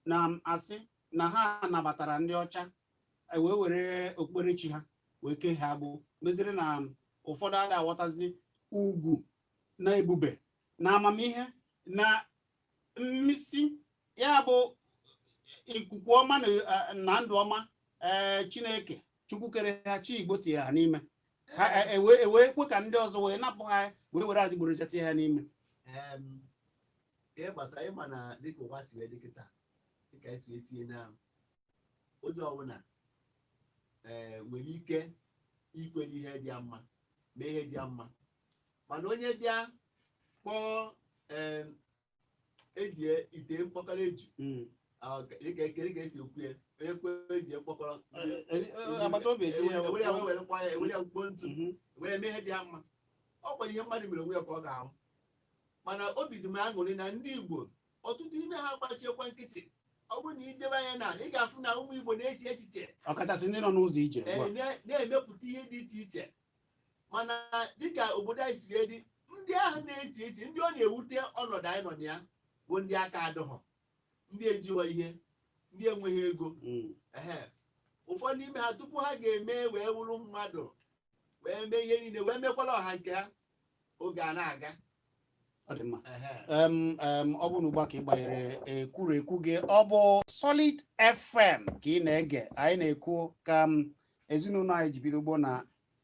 na-asị na ha nabatara ndị ọcha wee were okpukperechi ha wee kee ha agbụ meziri na ụfọdụ adịghị aghọtazi ugwu na ebube na amamihe na mmisi ya bụ ikuku ọma na ndụ ọma Chineke Chukwu kere ha chi Igbo tie ha n'ime ha ewee kwe ka ndị ọzọ wee napụ ha wee were adịgboroja tie ha n'ime ihe gbasara ịma na dịka ụwa si wee dị kịta dịka esi wee tinye na onye ọbụla nwere ike ikwere ihe dị mma mee ihe dị mma mana onye bịa kpọọ eji ite mkpọkọrọ eju dịka ekere ka esi ekwu ya onye kwe eji mkpọkọrọ ewere ya gbuo ntụ were mee ihe dị mma ọ kwere ihe mmadụ mere onwe ya ka ọ ga-ahụ mana obi dị m aṅụrị na ndị Igbo ọtụtụ ime ha gbachiekwa nkịtị ọ bụrụ na idebe anya na ị ga-afụ na ụmụ Igbo na-eche echiche ọkachasị ndị nọ n'ụzọ ije na-emepụta ihe dị iche iche mana dịka obodo anyị siri dị ndị ahụ na-eche echiche ndị ọ na-ewute ọnọdụ anyị nọ na ya bụ ndị aka adịghọ ndị ejighọ ihe ndị enweghị ego ụfọdụ n'ime ha tupu ha ga-eme wee wụrụ mmadụ wee mee ihe niile wee mekwala ọha nke ha oge a na-aga ọ dị mma ọ bụ na ugbu a ka ị gbanyere ekwurekwu gị ọ bụ Solid FM ka ị na-ege anyị na-ekwu ka ezinụlọ anyị ji bido ugbo na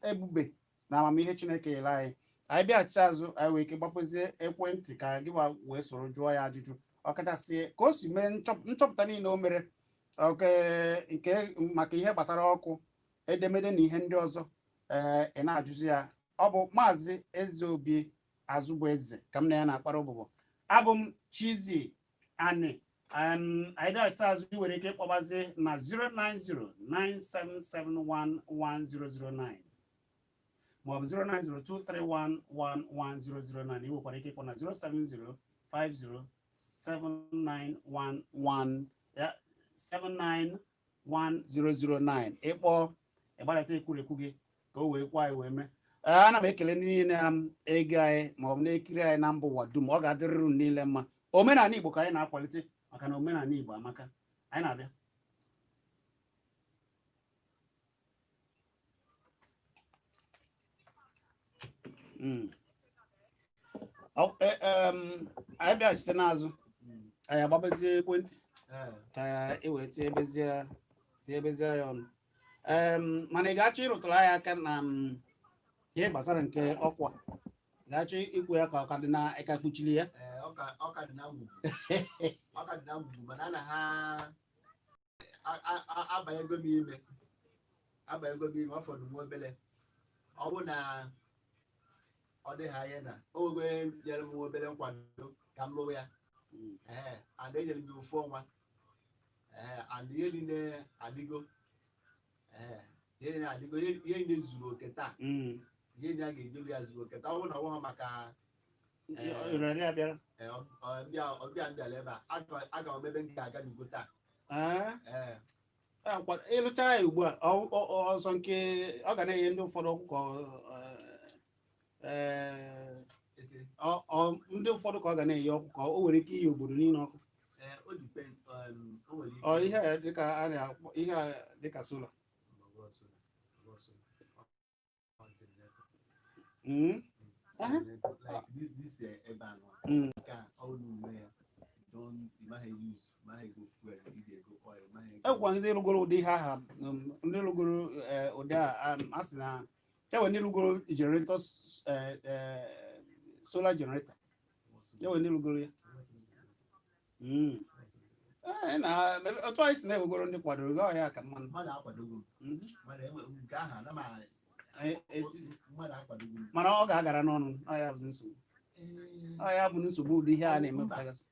ebube na amamihe Chineke nyere anyị bịaghachite azụ anyị wee ike gbapụzie ekwentị ka gị wee soro jụọ ya ajụjụ ọkachasị ka o si mee nchọpụta niile o mere nke maka ihe gbasara ọkụ edemede na ihe ndị ọzọ ị na-ajụzi ya ọ bụ Maazị Ezeobi Azụbụeze ka m na ya na-akpara ụbụbọ abụ m Chizzy anyị bịaghachite azụ ị nwere ike ịkpọbazi na 09097711009 maọbụ 09023111009 ị nwekwara ike ịkpọ na 07050791009 ịkpọ ịgbarata ekwurekwu gị ka o wee kwa anyị wee mee ana m ekele ndị niile ege anyị maọbụ na-ekiri anyị na mba ụwa dum ọ ga-adịrịrụ niile mma omenala Igbo ka anyị na-akwalite maka na omenala Igbo amaka anyị na-abịa anyị bịa site n'azụ anyị agbabezie ekwentị ka eweta ebezie ya ọnụ mana ị ga-achọ ịrụtụrụ anyị aka na ihe gbasara nke ọkwa ga-achọ ikwu ya ka ọ ka dị na ịka kpuchiri ya ọka dị na ngwugwu mana a na ha abanyego m ime ọ fọdụ nwa obele ọ bụ na ọ dịghị anya na o nwere nyere m nwa obele nkwado ka m lụwa ya and enyere m ofu ọnwa and ihe niile adịgo ihe niile zuru oke taa ihe niile a ga-ejeru ya zuru oke taa ọ bụ na ọ bụghị maka ọbịa mbịala ebe a aga m ebe m ga-aga n'ugbo taa ịlụcha ya ugbu a ọzọ nke ọ ga na-enye ndị ụfọdụ ọkụkọ ndị ụfọdụ ka ọ ga na-enye ọkụkọ o nwere ike iyi obodo niile ọkụ ihe a dịka a na-akpọ ihe a dịka sola ekwa ndị lụgoro ụdị ihe aha ndị lụgoro ụdị a sị na enwe ndị lụgoro generator solar generator enwe ndị lụgoro ya otu anyị si na-ewegoro ndị kwadoro gị ọhịa ka mmanụ mana ọ ga-agara n'ọnụ ọhịa bụ nsogbu ụdị ihe a na-emepụtagasị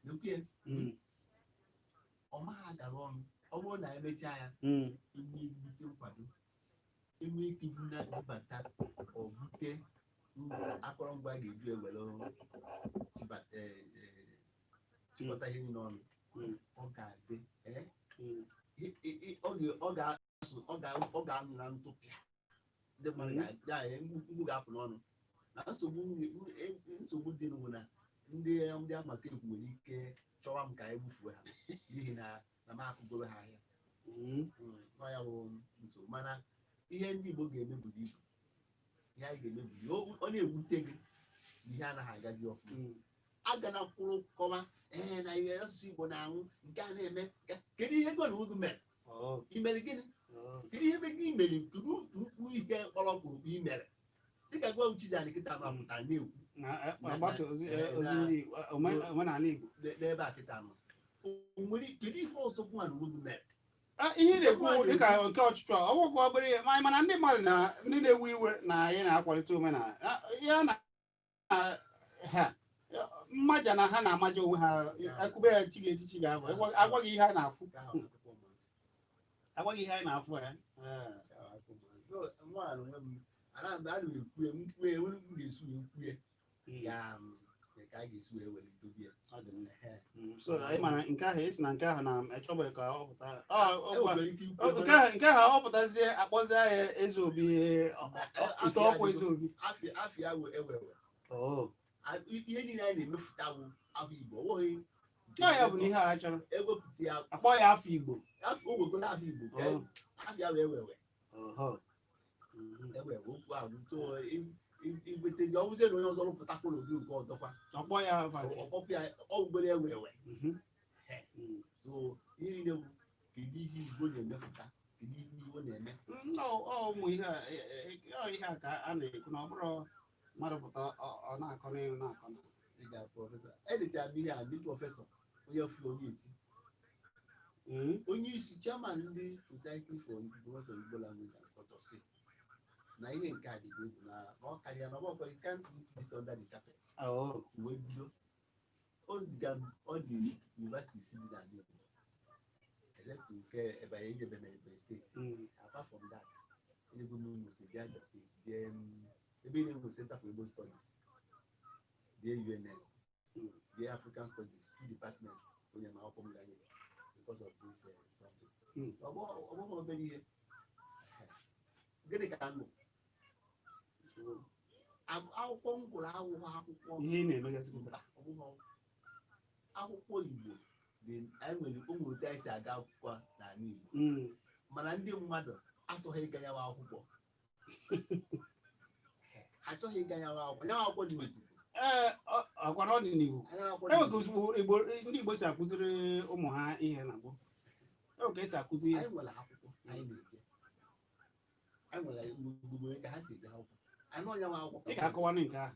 ọ bụrụ na emechaa ya inwe ezigbote nkwado inwe ike ibubata ọ bute akụrụngwa ga-eju ewere chịkọta ihe niile ọnụ ọ ga-adị ọ ga-anụ na ntụpịa ndị mmadụ mgbu ga-apụ n'ọnụ na nsogbu dị n'ugwu na ndị amaka ekwu nwere ike chọwa m ka egbufuo ha n'ihi na m akụgoro ha ahịa ya bụ nsogbu mana ihe ndị Igbo ga-emebudo ibu ihe anyị ga-emebudo ọ na-ewute gị na ihe anaghị agazi ọfụma aga na mkpụrụ kọma na ihe asụsụ Igbo na-anwụ nke a na-eme kedu ihe gọ na ogu mere imere gịnị kedu ihe gị mere kedu otu mkpụrụ ihe kpọrọkpụrụ imere dịka gwa Chizzy anyị kịta mapụtara na-ekwu omenala Igbo n'ebe a kịta nọ kedu ihe ọzọ gwa na ogu mere ihe na-ekwu dịka nke ọchịchị a ọgwụgwọ obere ihe mana ndị mmadụ na ndị na-ewe iwe na anyị na-akwalite omenala ya na ha mmaja na ha na-amaja onwe ha akụbe ya chi ga-eji chi ga-abụ agwaghị ihe a na-afụ agwaghị ihe anyị na-afụ ya ka a ga-esi wee were dobe so anyị mara nke ahụ esi na nke ahụ na-echọbeghị ka ọ pụta nke ahụ ọ pụtazie akpọzie ahịa eze obi ite ọkwa eze obi afịa ewewe ihe niile anyị na-emefụta bụ afọ Igbo onweghị ya bụ na ihe a chọrọ ewepụta ya akpọ ya afọ Igbo owegolo afọ Igbo afịa wee ewewe okwu ahụ igwetezi ọ bụzie na onye ọzọ rụpụtakwara ụdị nke ọzọkwa ọkpọ ya ọkpọpụ ya ọgbere ewewe so ihe niile bụ kedu ihe Igbo na-emepụta kedu ihe Igbo na-eme ụmụ ihe a ka a na-ekwu na ọ bụrụ mmadụ pụta ọ na-akọ n'elu na-akọ na ịga prọfesọ edechara m ihe a ndị prọfesọ onye fụrụ onye eti onye isi chairman ndị Society for Information Igbo Language and Culture si na ihe nke a dịgo egwu na ọ karịa na ọgbakọ you can't put this under the carpet wee bido ọ dị university si dị na Igbo except nke Ebonyi ejebe na Ebonyi steeti apart from that Enugu Imo State Abia State jee ebe na-enwe Center for Igbo Studies jee UNN jee African Studies 2 departments onye ma akwụkwọ m ganye because of this something ọgbọghọ obere ihe gịnị ka nụ akwụkwọ m gụrụ awụghọ akwụkwọ ihe na-emegasị akwụkwọ Igbo dị anyị nwere ụmụ otu anyị si aga akwụkwọ n'ala Igbo mana ndị mmadụ atụghị ịga ya akwụkwọ achọghị ịga ya akwụkwọ ya akwụkwọ dị n'ikuku ọkwara ọ dị n'iwu anya akwụkwọ dị enwe ka n'ikuku. ozugbo ndị Igbo si akụziri ụmụ ha ihe na gboo enwe ka esi akụzi ihe Anyị nwere akwụkwọ anyị na-eje anyị nwere gbugbo ka ha si eje akwụkwọ anyị ọnya nwa akwụkwọ ị ga-akọwanụ nke ahụ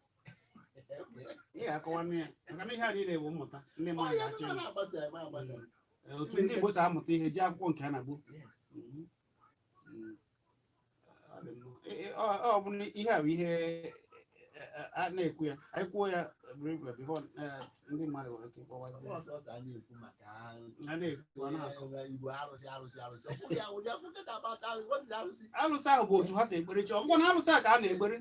ị ga-akọwanụ ya maka na ihe a niile bụ mmụta ndị mmadụ ga-achọ ịmụ. Otu ndị Igbo si amụta ihe ji akwụkwọ nke ha na gboo ọ bụ ihe a bụ ihe a na-ekwu ya anyị kwuo ya briefly before ndị mmadụ nwere ike kpọwazie ọsọsọ a na-ekwu maka a na-ekwu a na-akọ Igbo arụsị ọkwụghị ya ụdị afọketa abata arụsị alụsị ahụ bụ otu ha si ekpere chi ọgwụgwọ na alụsị a ka a na-ekpere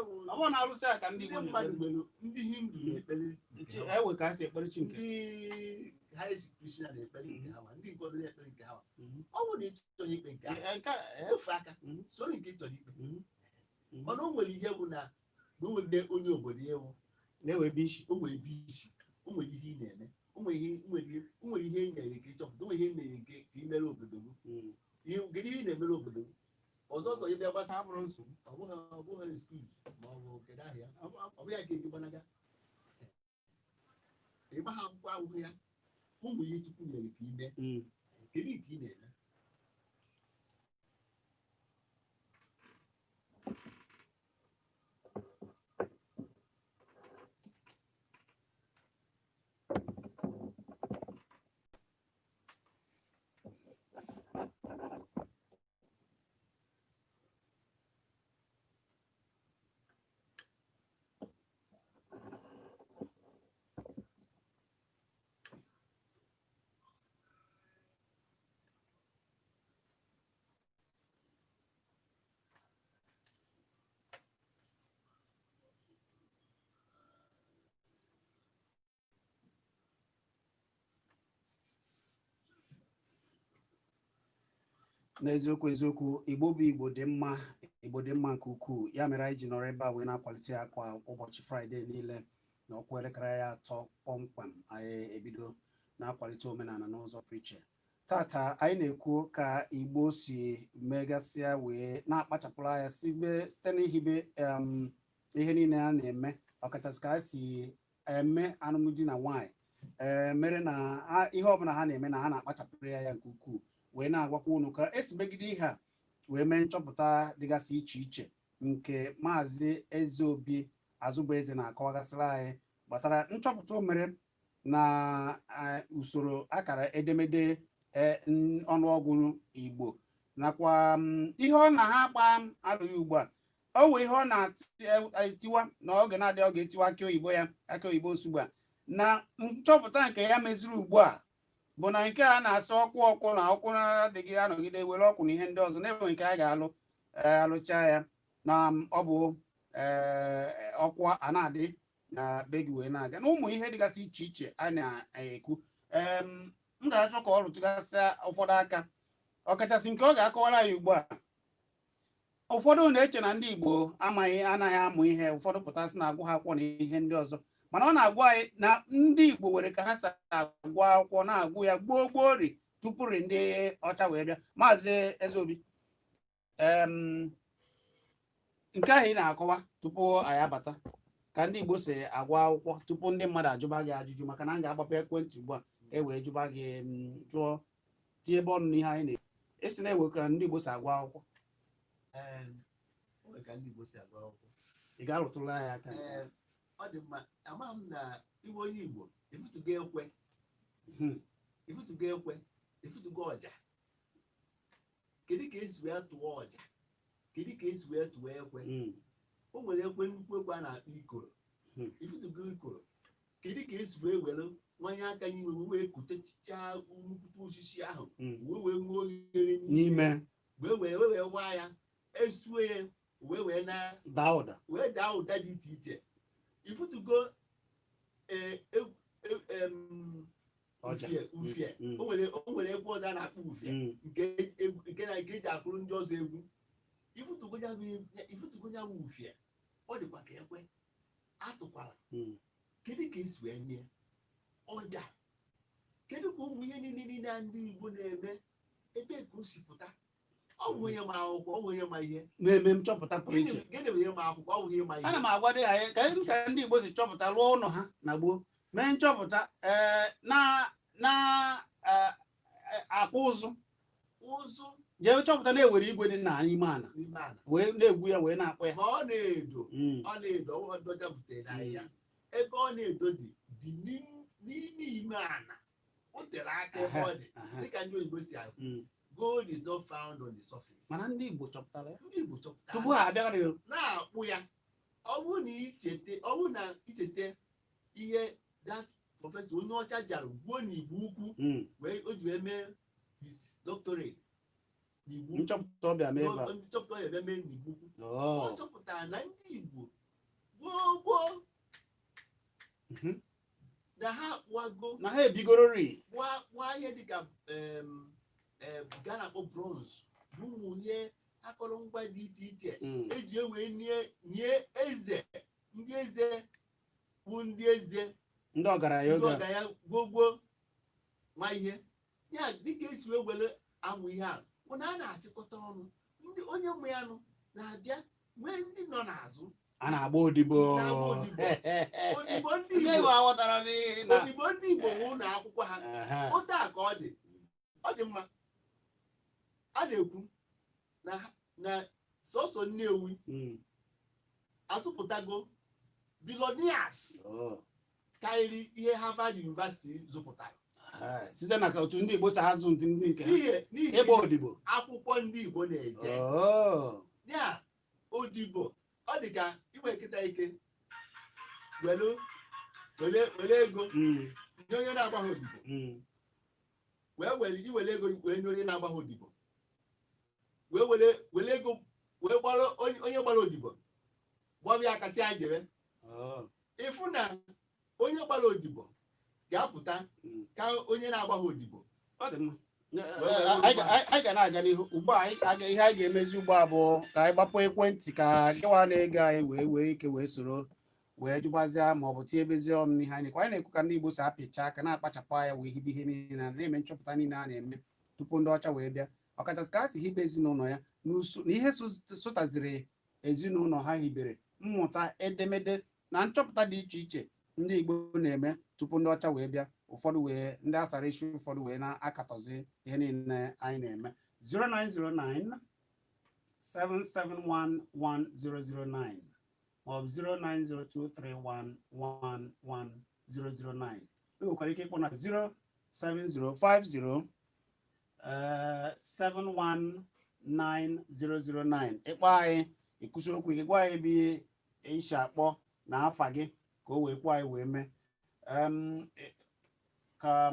ọgwụgwọ na alụsị a ka ndị Igbo mmadụ nwere ndị Hindu na-ekpere ewe ka ha si ekpere chi nke ndị Hare Krishna na-ekpere nke ha ndị nke ọzọ na-ekpere nke ha ọ bụrụ na ị chọrọ ikpe nke ahụ ofe aka soro nke ị chọrọ ikpe mana o nwere ihe bụ na o nwere onye obodo ewu na-ewe ebe isi o nwere ebe isi o nwere ihe ị na-eme o nwere ihe ị nyere ka ịchọpụta o nwere ihe ị mere nke ka ị mere obodo gị kedu ihe ị na-emere obodo gị ọzọ ị bịa gbasa ha bụrụ nsogbu ọ bụghị excuse ma ọ bụ kedu ahịa ọ bụ ya ka eji gbanaga ịgba ha akwụkwọ ahụhụ ya ụmụ ihe Chukwu nyere ka ime kedu nke ị na-eme n'eziokwu eziokwu Igbo bụ Igbo dị mma nke ukwuu ya mere anyị ji nọrọ ebe a wee na-akwalite ya kwa ụbọchị Fraịde niile na ọkwa elekere ya 3 kpọmkwem anyị ebido na-akwalite omenala n'ụzọ pụrụ iche. Tata anyị na-ekwu ka Igbo si megasịa wee na-akpachapụrụ anya site n'ihibe ihe niile a na-eme ọkachasị ka ha si eme alụmdi na nwanyị mere na ihe ọbụla ha na-eme na ha na-akpachapụrụ ya nke ukwuu wee na-agwakwa unu ka esi megide ihe a wee mee nchọpụta dịgasị iche iche nke Maazị Ezeobi Azụbụeze na-akọwagasịrị anyị gbasara nchọpụta o mere na usoro akara edemede ọnụọgụ Igbo nakwa ihe ọ na ha gba alụghị ugbu a o wee ihe ọ na-etiwa na oge na-adịghị ọ ga-etiwa akị oyibo nsogbu a na nchọpụta nke ya meziri ugbu a bụ na nke a na-asị ọkwụ na ọkwụ na-adịghị anọgide were ọkwụ na ihe ndị ọzọ na-enwe nke a ga-alụcha ya na ọ bụ ọkwụ a na-adị na be gị wee na-aga na ụmụ ihe dịgasị iche iche a na-ekwu m ga-achọ ka ọ rụtụgasị ụfọdụ aka ọkachasị nke ọ ga-akọwara ya ugbu a ụfọdụ na-eche na ndị Igbo anaghị amụ ihe ụfọdụ pụtasị na-agụ ha akwụkwọ na ihe ndị ọzọ mana ọ na-agwa anyị na ndị Igbo nwere ka ha si agụ akwụkwọ na-agụ ya gboo ri tupuri ndị ọcha wee bịa. Maazị Ezeobi nke ahụ ị na-akọwa tupu anyị abata ka ndị Igbo si agụ akwụkwọ tupu ndị mmadụ ajụba gị ajụjụ maka na m ga-agbapụ ekwentị ugbu a wee jụba gị jụọ tie ebe ọnụ n'ihe anyị na-esi na-ewe ka ndị Igbo si agụ akwụkwọ ị ga-arụtụla ya aka ọ dị mma ama m na iwe onye Igbo ifutugo ekwe ifutugo ọja kedu ka esi wee tụọ ọja kedu ka esi wee tụọ ekwe o nwere ekwe nnukwu ekwe a na-akpọ ikoro ifutugo ikoro kedu ka esi wee were nwanye aka n'ime wee kuchachaa nnukwu osisi ahụ wee nwee ohere n'ime wee waa ya esue ya wee na daa ụda dị iche iche ifutugo ufie o nwere egwu ọzọ a na-akpọ ufie nke eji akụrụ ndị ọzọ egwu ifutugo ya bụ ufie ọ dịkwa ka ekwe atụkwara kedu ka esi wee nye ọja kedu ka ụmụ ihe niile ndị Igbo na-eme ebe ka o si pụta ọ bụ onye ma akwụkwọ ọ bụ onye ma ihe na-eme nchọpụta pụrụ iche. gịnị bụ ihe ma akwụkwọ ọ bụ ihe ma ihe Ana m agwa dị anyị ka ndị Igbo si chọpụta lụọ ụlọ ha na gboo mee nchọpụta akpụ ụzụ jee chọpụta na-ewere igwe dị n'ime ala n'ime ala wee na-egwu ya wee na-akpụ ya. ma ọ na-edo ọdọjapụtara ahịhịa ebe ọ na-edo dị n'ime ime ala o tere aka ebe ọ dị dịka ndị oyibo si ahụ gold is not found on the surface. Mana ndị Igbo chọpụtara ya ndị Igbo chọpụtara tupu ha abịaghara na-akpụ ya. Ọ bụrụ na ichete ihe that prọfesọ onye ọcha bịara gwuo n'Igbo ukwu wee o ji wee mee his doctorate n'Igbo nchọpụta ọbịa mee ebe a. nchọpụta ọbịa mee n'Igbo ukwu ọ chọpụtara na ndị Igbo gboo na ha akpụago na ha ebigorori gwa ihe dịka Ghana akpọ bronze bụ ụmụ ihe akụrụngwa dị iche iche eji ewee nye eze ndị eze bụ ndị eze ndị ọgaranya gbogbo nwa ihe ya dịka esi wee were amụ ihe a bụ na a na-achịkọta ọnụ ndị onye mụ ya nụ na-abịa nwee ndị nọ n'azụ a na-agba odibo odibo ndị Igbo nwe ụlọ akwụkwọ ha ụta ka ọ dị mma. A na-ekwu na sọsọ Nnewi atụpụtago billionaires karịrị ihe Harvard University zụpụtara site na otu ndị Igbo si azụ ndị nke ha n'ihi ịgba odibo akwụkwọ ndị Igbo na-eje ya odibo ọ dị ka inwe nkịta ike were ego nye onye na-agba ha odibo iwere ego wee nye onye na-agba ha odibo wee were ego wee gbara onye gbara odibo gbọbụ ya kasị a jere ịfụ na onye gbara odibo ga-apụta ka onye na-agba ha odibo. Anyị ga na-aga n'ihu ugbu a ihe anyị ga-emezi ugbu a bụ ka anyị gbapụ ekwentị ka gịwa na-ego anyị wee were ike wee soro wee jụgbazịa ma ọ bụ tinyebezie ọnụ n'ihe anyị na-ekwu ka ndị Igbo si apịcha aka na-akpachapụ anya wee hibe ihe niile na-eme nchọpụta niile a na-eme tupu ndị ọcha wee bịa ọkachasị ka a si hibe ezinụlọ ya na ihe sụtaziri ezinụlọ ha hibere mmụta edemede na nchọpụta dị iche iche ndị Igbo na-eme tupu ndị ọcha wee bịa ụfọdụ wee ndị asara isi ụfọdụ wee na-akatọzi ihe niile anyị na-eme. 0909 7711009 maọbụ 09023111009. E nwekwara ike ịkpọ na 07050 7190009. ịkpọ anyị ịkwụsị okwu gị gwa anyị ebe isi akpọ na afa gị ka o wee kwa anyị wee mee ka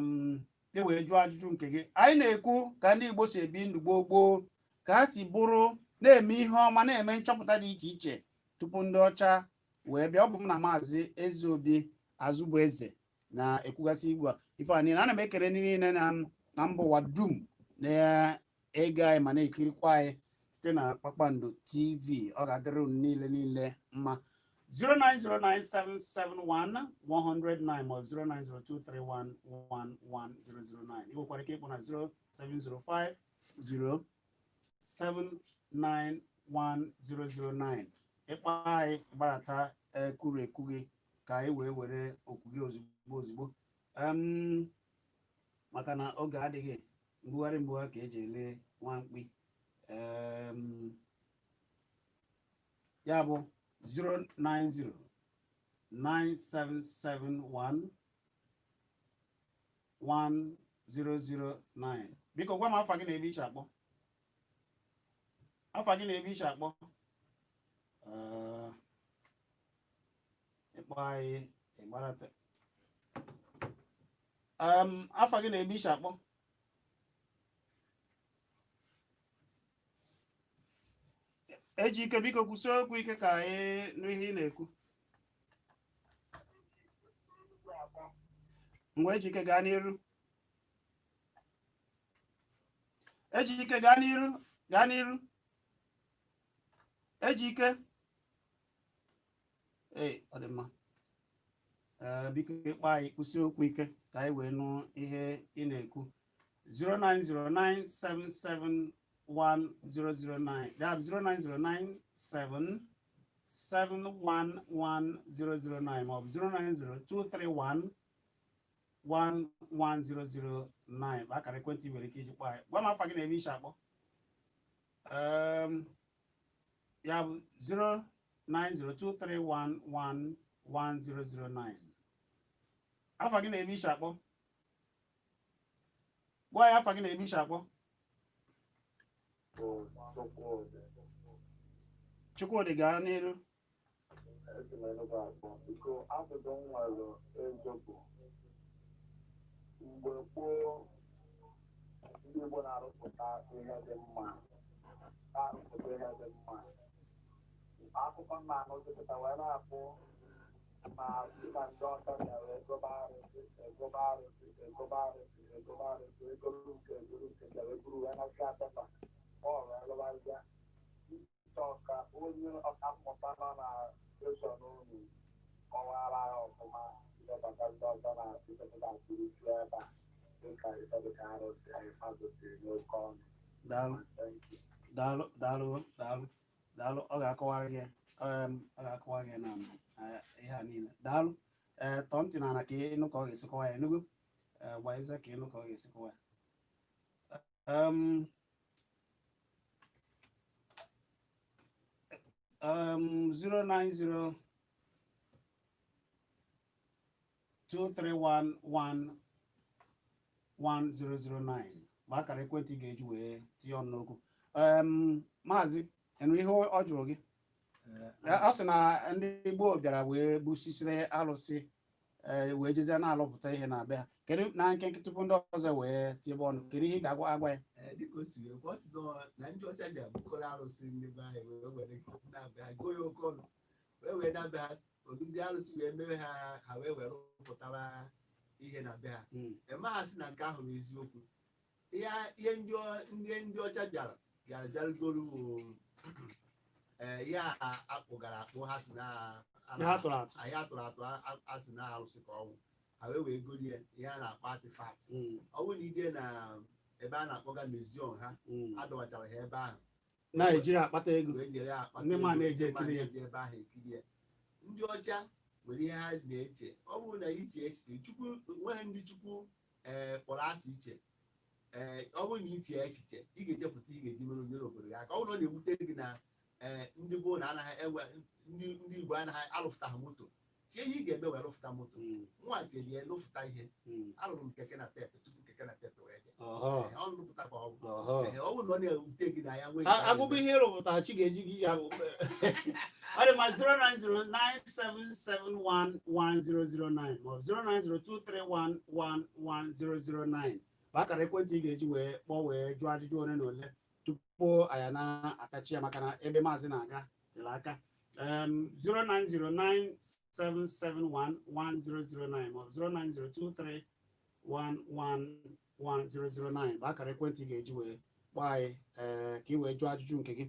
e wee jụọ ajụjụ nke gị. Anyị na-ekwu ka ndị Igbo si ebi ndụ gboo ka ha si bụrụ na-eme ihe ọma na-eme nchọpụta dị iche iche tupu ndị ọcha wee bịa. Ọ bụ m na maazị Ezeobi Azụbụeze na-ekwugasị igbu a ife a niile. Ana m ekele ndị niile na mba ụwa dum na-ege anyị ma na-ekirikwa anyị site na Kpakpando TV. Ọ ga-adịrị unu niile mma. 09097711009 ma 09023111009. Ị nwekwara ike ịkpọ na 07050791009. ịkpọ anyị gbarata ekwuru ekwu gị ka anyị wee were okwu gị ozugbo maka na oge adịghị mbugharị ka eji ele nwamkpi. Ya bụ 09097711009. Biko gwa m afa gị na-ebe iche akpọ. Afa gị na-ebe iche akpọ. Ịkpọ anyị ịgbarata. Afa gị na-ebe iche akpọ. Ejike biko kwụsị okwu ike ka anyị nụ ihe ị na-ekwu. Ngwa Ejike gaa n'iru. Ejike gaa n'iru. Ejike. Ọ dị mma. Biko ịkpọ anyị kwụsị okwu ike ka anyị wee nụ ihe ị na-ekwu. 1009. They have 09097711009 or 09023111009. Back at the 20 very key. Why am I fucking a bishop? You have 09023111009. I'm fucking a bishop. Why am I fucking a bishop? Chukwudi gaa n'iru. Biko ajụjụ m nwere eziokwu mgbe gboo ndị Igbo na-arụpụta ihe dị mma akụkọ nna anụ dịpụta wee na-akpụ ma si na ndị ọzọ bịara egoba arụsị egoro nke bịara eburu wee nasịa pepa ọrụ alụbaja ka onye ọkammụta nọ na steshọn unu kọwara ya ọfụma ịdọbata ndị ọzọ na-ịdọpụta isi ebe a dịka ịdọbịta arụsị ịfazosiri n'oke ọnụ. Daalụ ọ ga-akọwara gị na ihe a niile. Daalụ tọọ ntị n'ala ka ịnụ ka ọ ga-esi kọwa ya enugo gbaize ka ịnụ ka ọ ga-esi kọwa ya. 09023111009 bụ akara ekwentị ga-eji wee tinye ọnụ n'okwu. Maazị enwe ihe ọ jụrụ gị ọ sị na ndị gboo bịara wee busisiri alụsị wee jezie na-alụpụta ihe na be ha. Kedu na nkenke tupu ndị ọzọ wee tiebe ọnụ, kedu ihe ị ga-agwa ya? Dịka o si wee kwụọ si na ndị ọcha bịabụkọrọ arụsị ndị be anyị wee were na-abịa ha gụọ ya oke ọnụ wee na-abịa ha oduzi arụsị wee mewe ha wee were rụpụtara ihe na be ha. Eme ha sị na nke ahụ bụ eziokwu. Ihe ndị ọcha bịarugoro ya akpụgara akpụ ha si na anyị atụrụ atụ a sị na arụsị ka ọnwụ ha wee gorie ihe a na-akpọ artifact. Ọ bụrụ na ije na ebe a na-akpọga museum ha adọbachara ha ebe ahụ na-ejiri akpata ego ndị ma na-eje ebe ahụ ekiri ya. Ndị ọcha nwere ihe ha na-eche. Ọ bụrụ na iche echiche chukwu nweghị ndị chukwu kpọrọ asị iche. Ọ bụrụ na iche echiche ị ga-echepụta ị ga-eji mere onyere obodo ya ka ọ bụrụ na ọ na-ewute gị na ndị gboo na anaghị ewe ndị Igbo anaghị alụfụtaghị moto tie ihe ị ga-eme wee lụfụta moto. Nwa chelie lụfụta ihe alụrụ m keke na tepe tupu keke na tepe wee bịa ọ lụpụta ka ọ bụ ọ bụrụ na ọ na-ewute gị na ya nwee agụbụ ihe ịrụpụta chi ga-eji gị ya bụ ọ dị ma 09097711009 maọbụ 09023111009 bụ akara ekwentị ị ga-eji wee kpọọ wee jụọ ajụjụ ole na ole tupu anyị na-akachi ya maka na ebe maazị na-aga tere aka. 09097711009 maọbụ 09023111009 bụ akara ekwentị ị ga-eji wee kpọọ anyị ka ị wee jụọ ajụjụ nke gị.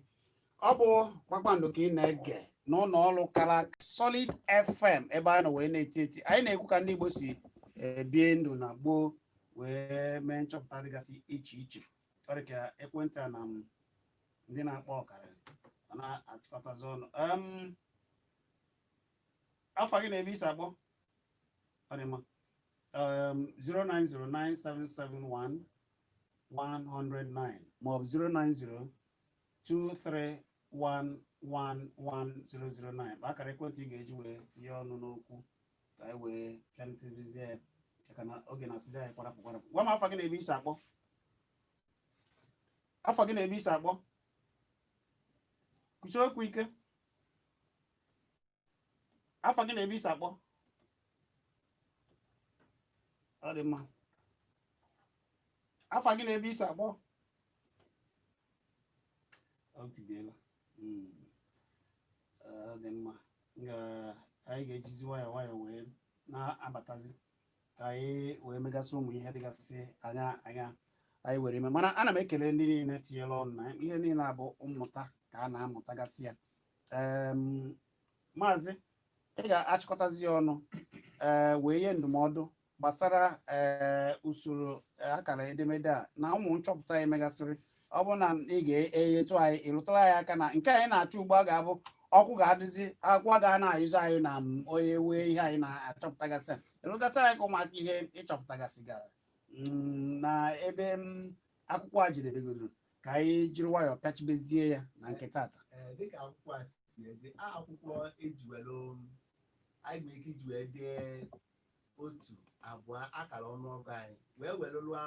Ọ bụ Kpakpando ka ị na-ege n'ụlọ ọrụ kara Solid FM ebe anyị nọ wee na-eti eti. Anyị na-ekwu ka ndị Igbo si bie ndụ na gboo wee mee nchọpụta dịgasị iche iche. Ọ dị ka ekwentị a na ndị na-akpọ ọkara na-achịkọtazi ọnụ. Afọ gị na-ebe isi akpọ ọ dị mma 09097711009 maọbụ 09023111009 bụ akara ekwentị ị ga-eji wee tinye ọnụ n'okwu ka anyị wee pịalitezie ya maka na oge na-asịzi anyị kwarapụ. Gwa m afọ gị na-ebe isi akpọ. Afọ gị na-ebe isi akpọ kwuchie okwu ike. Afọ gị na-ebe isi akpọ ọ dị mma. Afọ gị na-ebe isi akpọ ọ tibiela ọ dị mma. Anyị ga-ejizi nwayọọ nwayọọ wee na-abatazi ka anyị wee megasị ụmụ ihe dịgasị anya anyị were ime. Mana ana m ekele ndị niile tinyela ọnụ na ihe niile abụ mmụta ka a na-amụtagasị ya. Maazị ị ga-achịkọtazi ọnụ wee nye ndụmọdụ gbasara usoro akara edemede a na ụmụ nchọpụta ya megasịrị ọ bụ na ị ga-enyetụ anyị ịlụtara anyị aka na nke anyị na-achọ ugbo a ga-abụ ọkụ ga-adịzi akwụkwọ ga na-ayụzi anyị na onye wee ihe anyị na-achọpụtagasị ịlụgasịra anyị ka ụmụaka ihe ịchọpụtagasị gara na ebe akwụkwọ a jidebegodoro ka anyị jiri nwayọọ pịachibezie ya na nke tata. Dịka akwụkwọ a si ede akwụkwọ ejiwelu anyị nwere ike iji wee dee 1 2 akara ọnụọgụ anyị wee were lụọ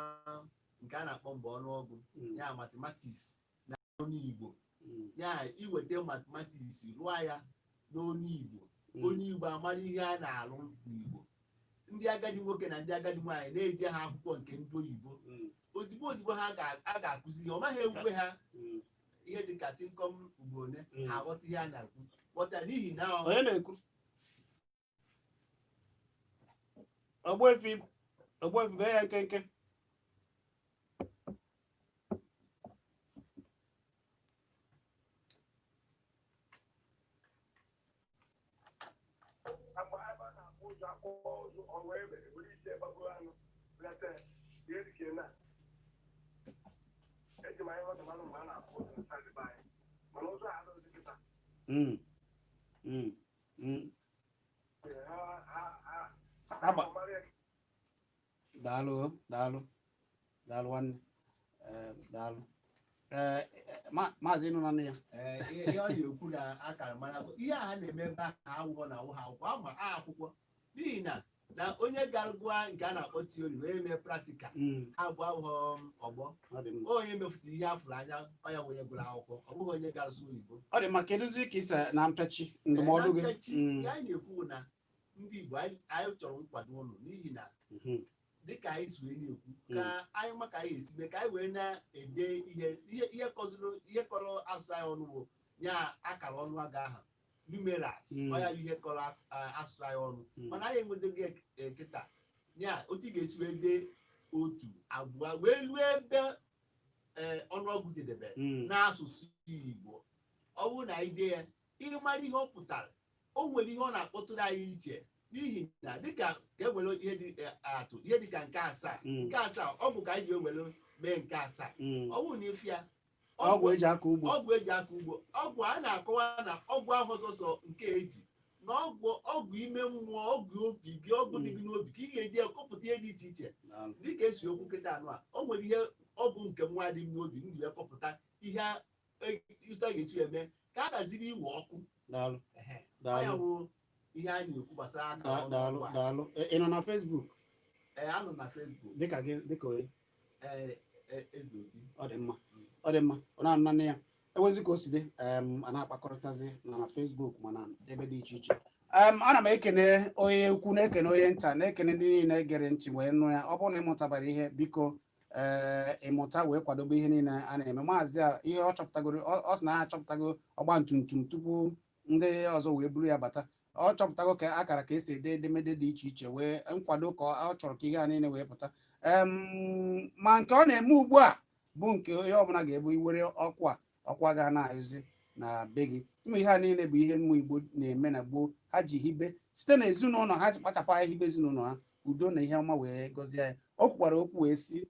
nke a na-akpọ mgbe ọnụọgụ ya mathematics na ọnụ Igbo ya iweta mathematics lụọ ya n'ọnụ Igbo onye Igbo amara ihe a na-alụ n'Igbo ndị agadi nwoke na ndị agadi nwaanyị na-eje ha akwụkwọ nke ndị oyibo ozigbo ha ga-akụzi ihe ọ maghị ewuwe ha ihe dịka tinkom ugbone ha aghọta ihe a na-ekwu ghọta n'ihi na onye na-ekwu Ogbuefi bee ya nkenke daalụ nwanne daalụ maazị nọ na ya ihe ọ na-ekwu na akara mara ihe a na-eme ebe ahụ awụghọ na awụ ha akwụkwọ ama akwụkwọ n'ihi na onye gara gụọ nke a na-akpọ tiori wee mee praktikal abụ ahụghọ ọgbọ onye mefụtara ihe afụrụ anya ọnya onye gụrụ akwụkwọ ọ bụghị onye gara sụ oyibo. Ọ dị maka kedụzi ka isa na mpịachi ndụmọdụ gị ihe anyị na-ekwu na ndị Igbo anyị chọrọ nkwado ụlọ n'ihi na dịka anyị si wee na-ekwu ka anyị maka anyị esi mee ka anyị wee na-ede ihe kọrọ asụsụ anyị ọnụ bụ ya akara ọnụagụ aha numerals ọya ihe kọrọ asụsụ anyị ọnụ mana anyị enwedoghị kịta ya otu ị ga-esi wee dee 1 2 wee luo ebe ọnụọgụ jedebe n'asụsụ Igbo ọ bụrụ na anyị dee ya ihe mara ihe ọ pụtara o nwere ihe ọ na-akpọtụrụ anyị iche n'ihi na dịka ka ewere ihe dị atụ ihe dịka nke asaa ọ bụ ka anyị ji ewere mee nke asaa ọ bụrụ na ife ya ọgwụ eji akọ ugbo ọgwụ a na-akọwa na ọgwụ ahụ sọsọ nke eji na ọgwụ ime mmụọ ọgwụ obi gị ọgwụ dị gị n'obi ka ị ga-eji ekọpụta ihe dị iche iche dịka esi okwu nkịta anụ a o nwere ihe ọgwụ nke nwa dị m n'obi m ji ekọpụta ihe ịtọ ga-esi eme ka a gaziri iwe ọkụ ya bụ ihe a na-ekwu gbasara aka daalụ ị nọ na Facebook? Anọ na Facebook dịka onye Eze Obi. Ọ dị mma ọ na-anụ naanị ya ewezi ka o si dị a na-akpakọrịtazi na Facebook mana ebe dị iche iche ana m ekene onye ukwu na-ekene onye nta na-ekene ndị niile egere ntị wee nụ ya ọ bụrụ na ịmụtabara ihe biko ịmụta wee kwadobe ihe niile a na-eme maazị a ihe ọ chọpụtagoro ọ sị na ha achọpụtago ọgba tum tum tupu ndị ọzọ wee buru ya bata ọ chọpụtago ka akara ka esi ede edemede dị iche iche wee nkwado ka ọ chọrọ ka ihe a niile wee pụta ma nke ọ na-eme ugbu a bụ nke onye ọbụla ga-ebu iwere ọkwa ga na-ayụzi na be gị ụmụ ihe a niile bụ ihe mmụ Igbo na-eme na gboo ha ji hibe site na ezinụlọ ha ji kpachapụ anya hibe ezinụlọ ha udo na ihe ọma wee gọzie ya o kwukwara okwu wee si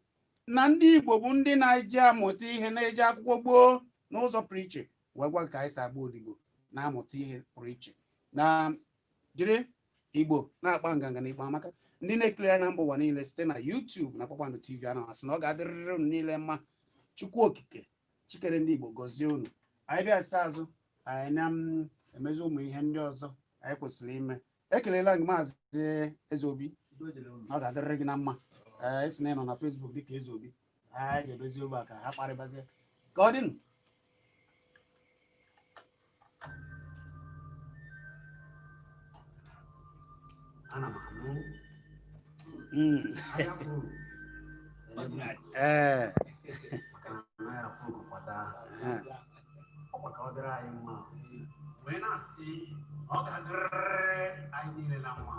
na ndị Igbo bụ ndị na-eji amụta ihe na-eji akwụkwọ gboo n'ụzọ pụrụ iche wee gwa ka anyị si agba odibo na-amụta ihe pụrụ iche na jiri Igbo na-akpa nganga na Igbo amaka ndị na-ekiri ya na mba ụwa niile site na YouTube na Kpakpando TV a na-asị na ọ ga-adịrịrị unu niile mma Chukwu okike chikere ndị Igbo gọzie unu anyị bịachita azụ anyị na-emezi ụmụ ihe ndị ọzọ anyị kwesịrị ime ekelela gị maazị Eze Obi ọ ga-adịrịrị gị na mma esi na ị nọ na Facebook dịka Eze Obi anyị ga-edozi ogbe a ka ha kparịbazie ka ọ dịnụ ana m anụ maka na ya afọ kwata ọkwa ka ọ dịrị anyị mma wee na-asị ọ ga-adịrịrị anyị niile na mma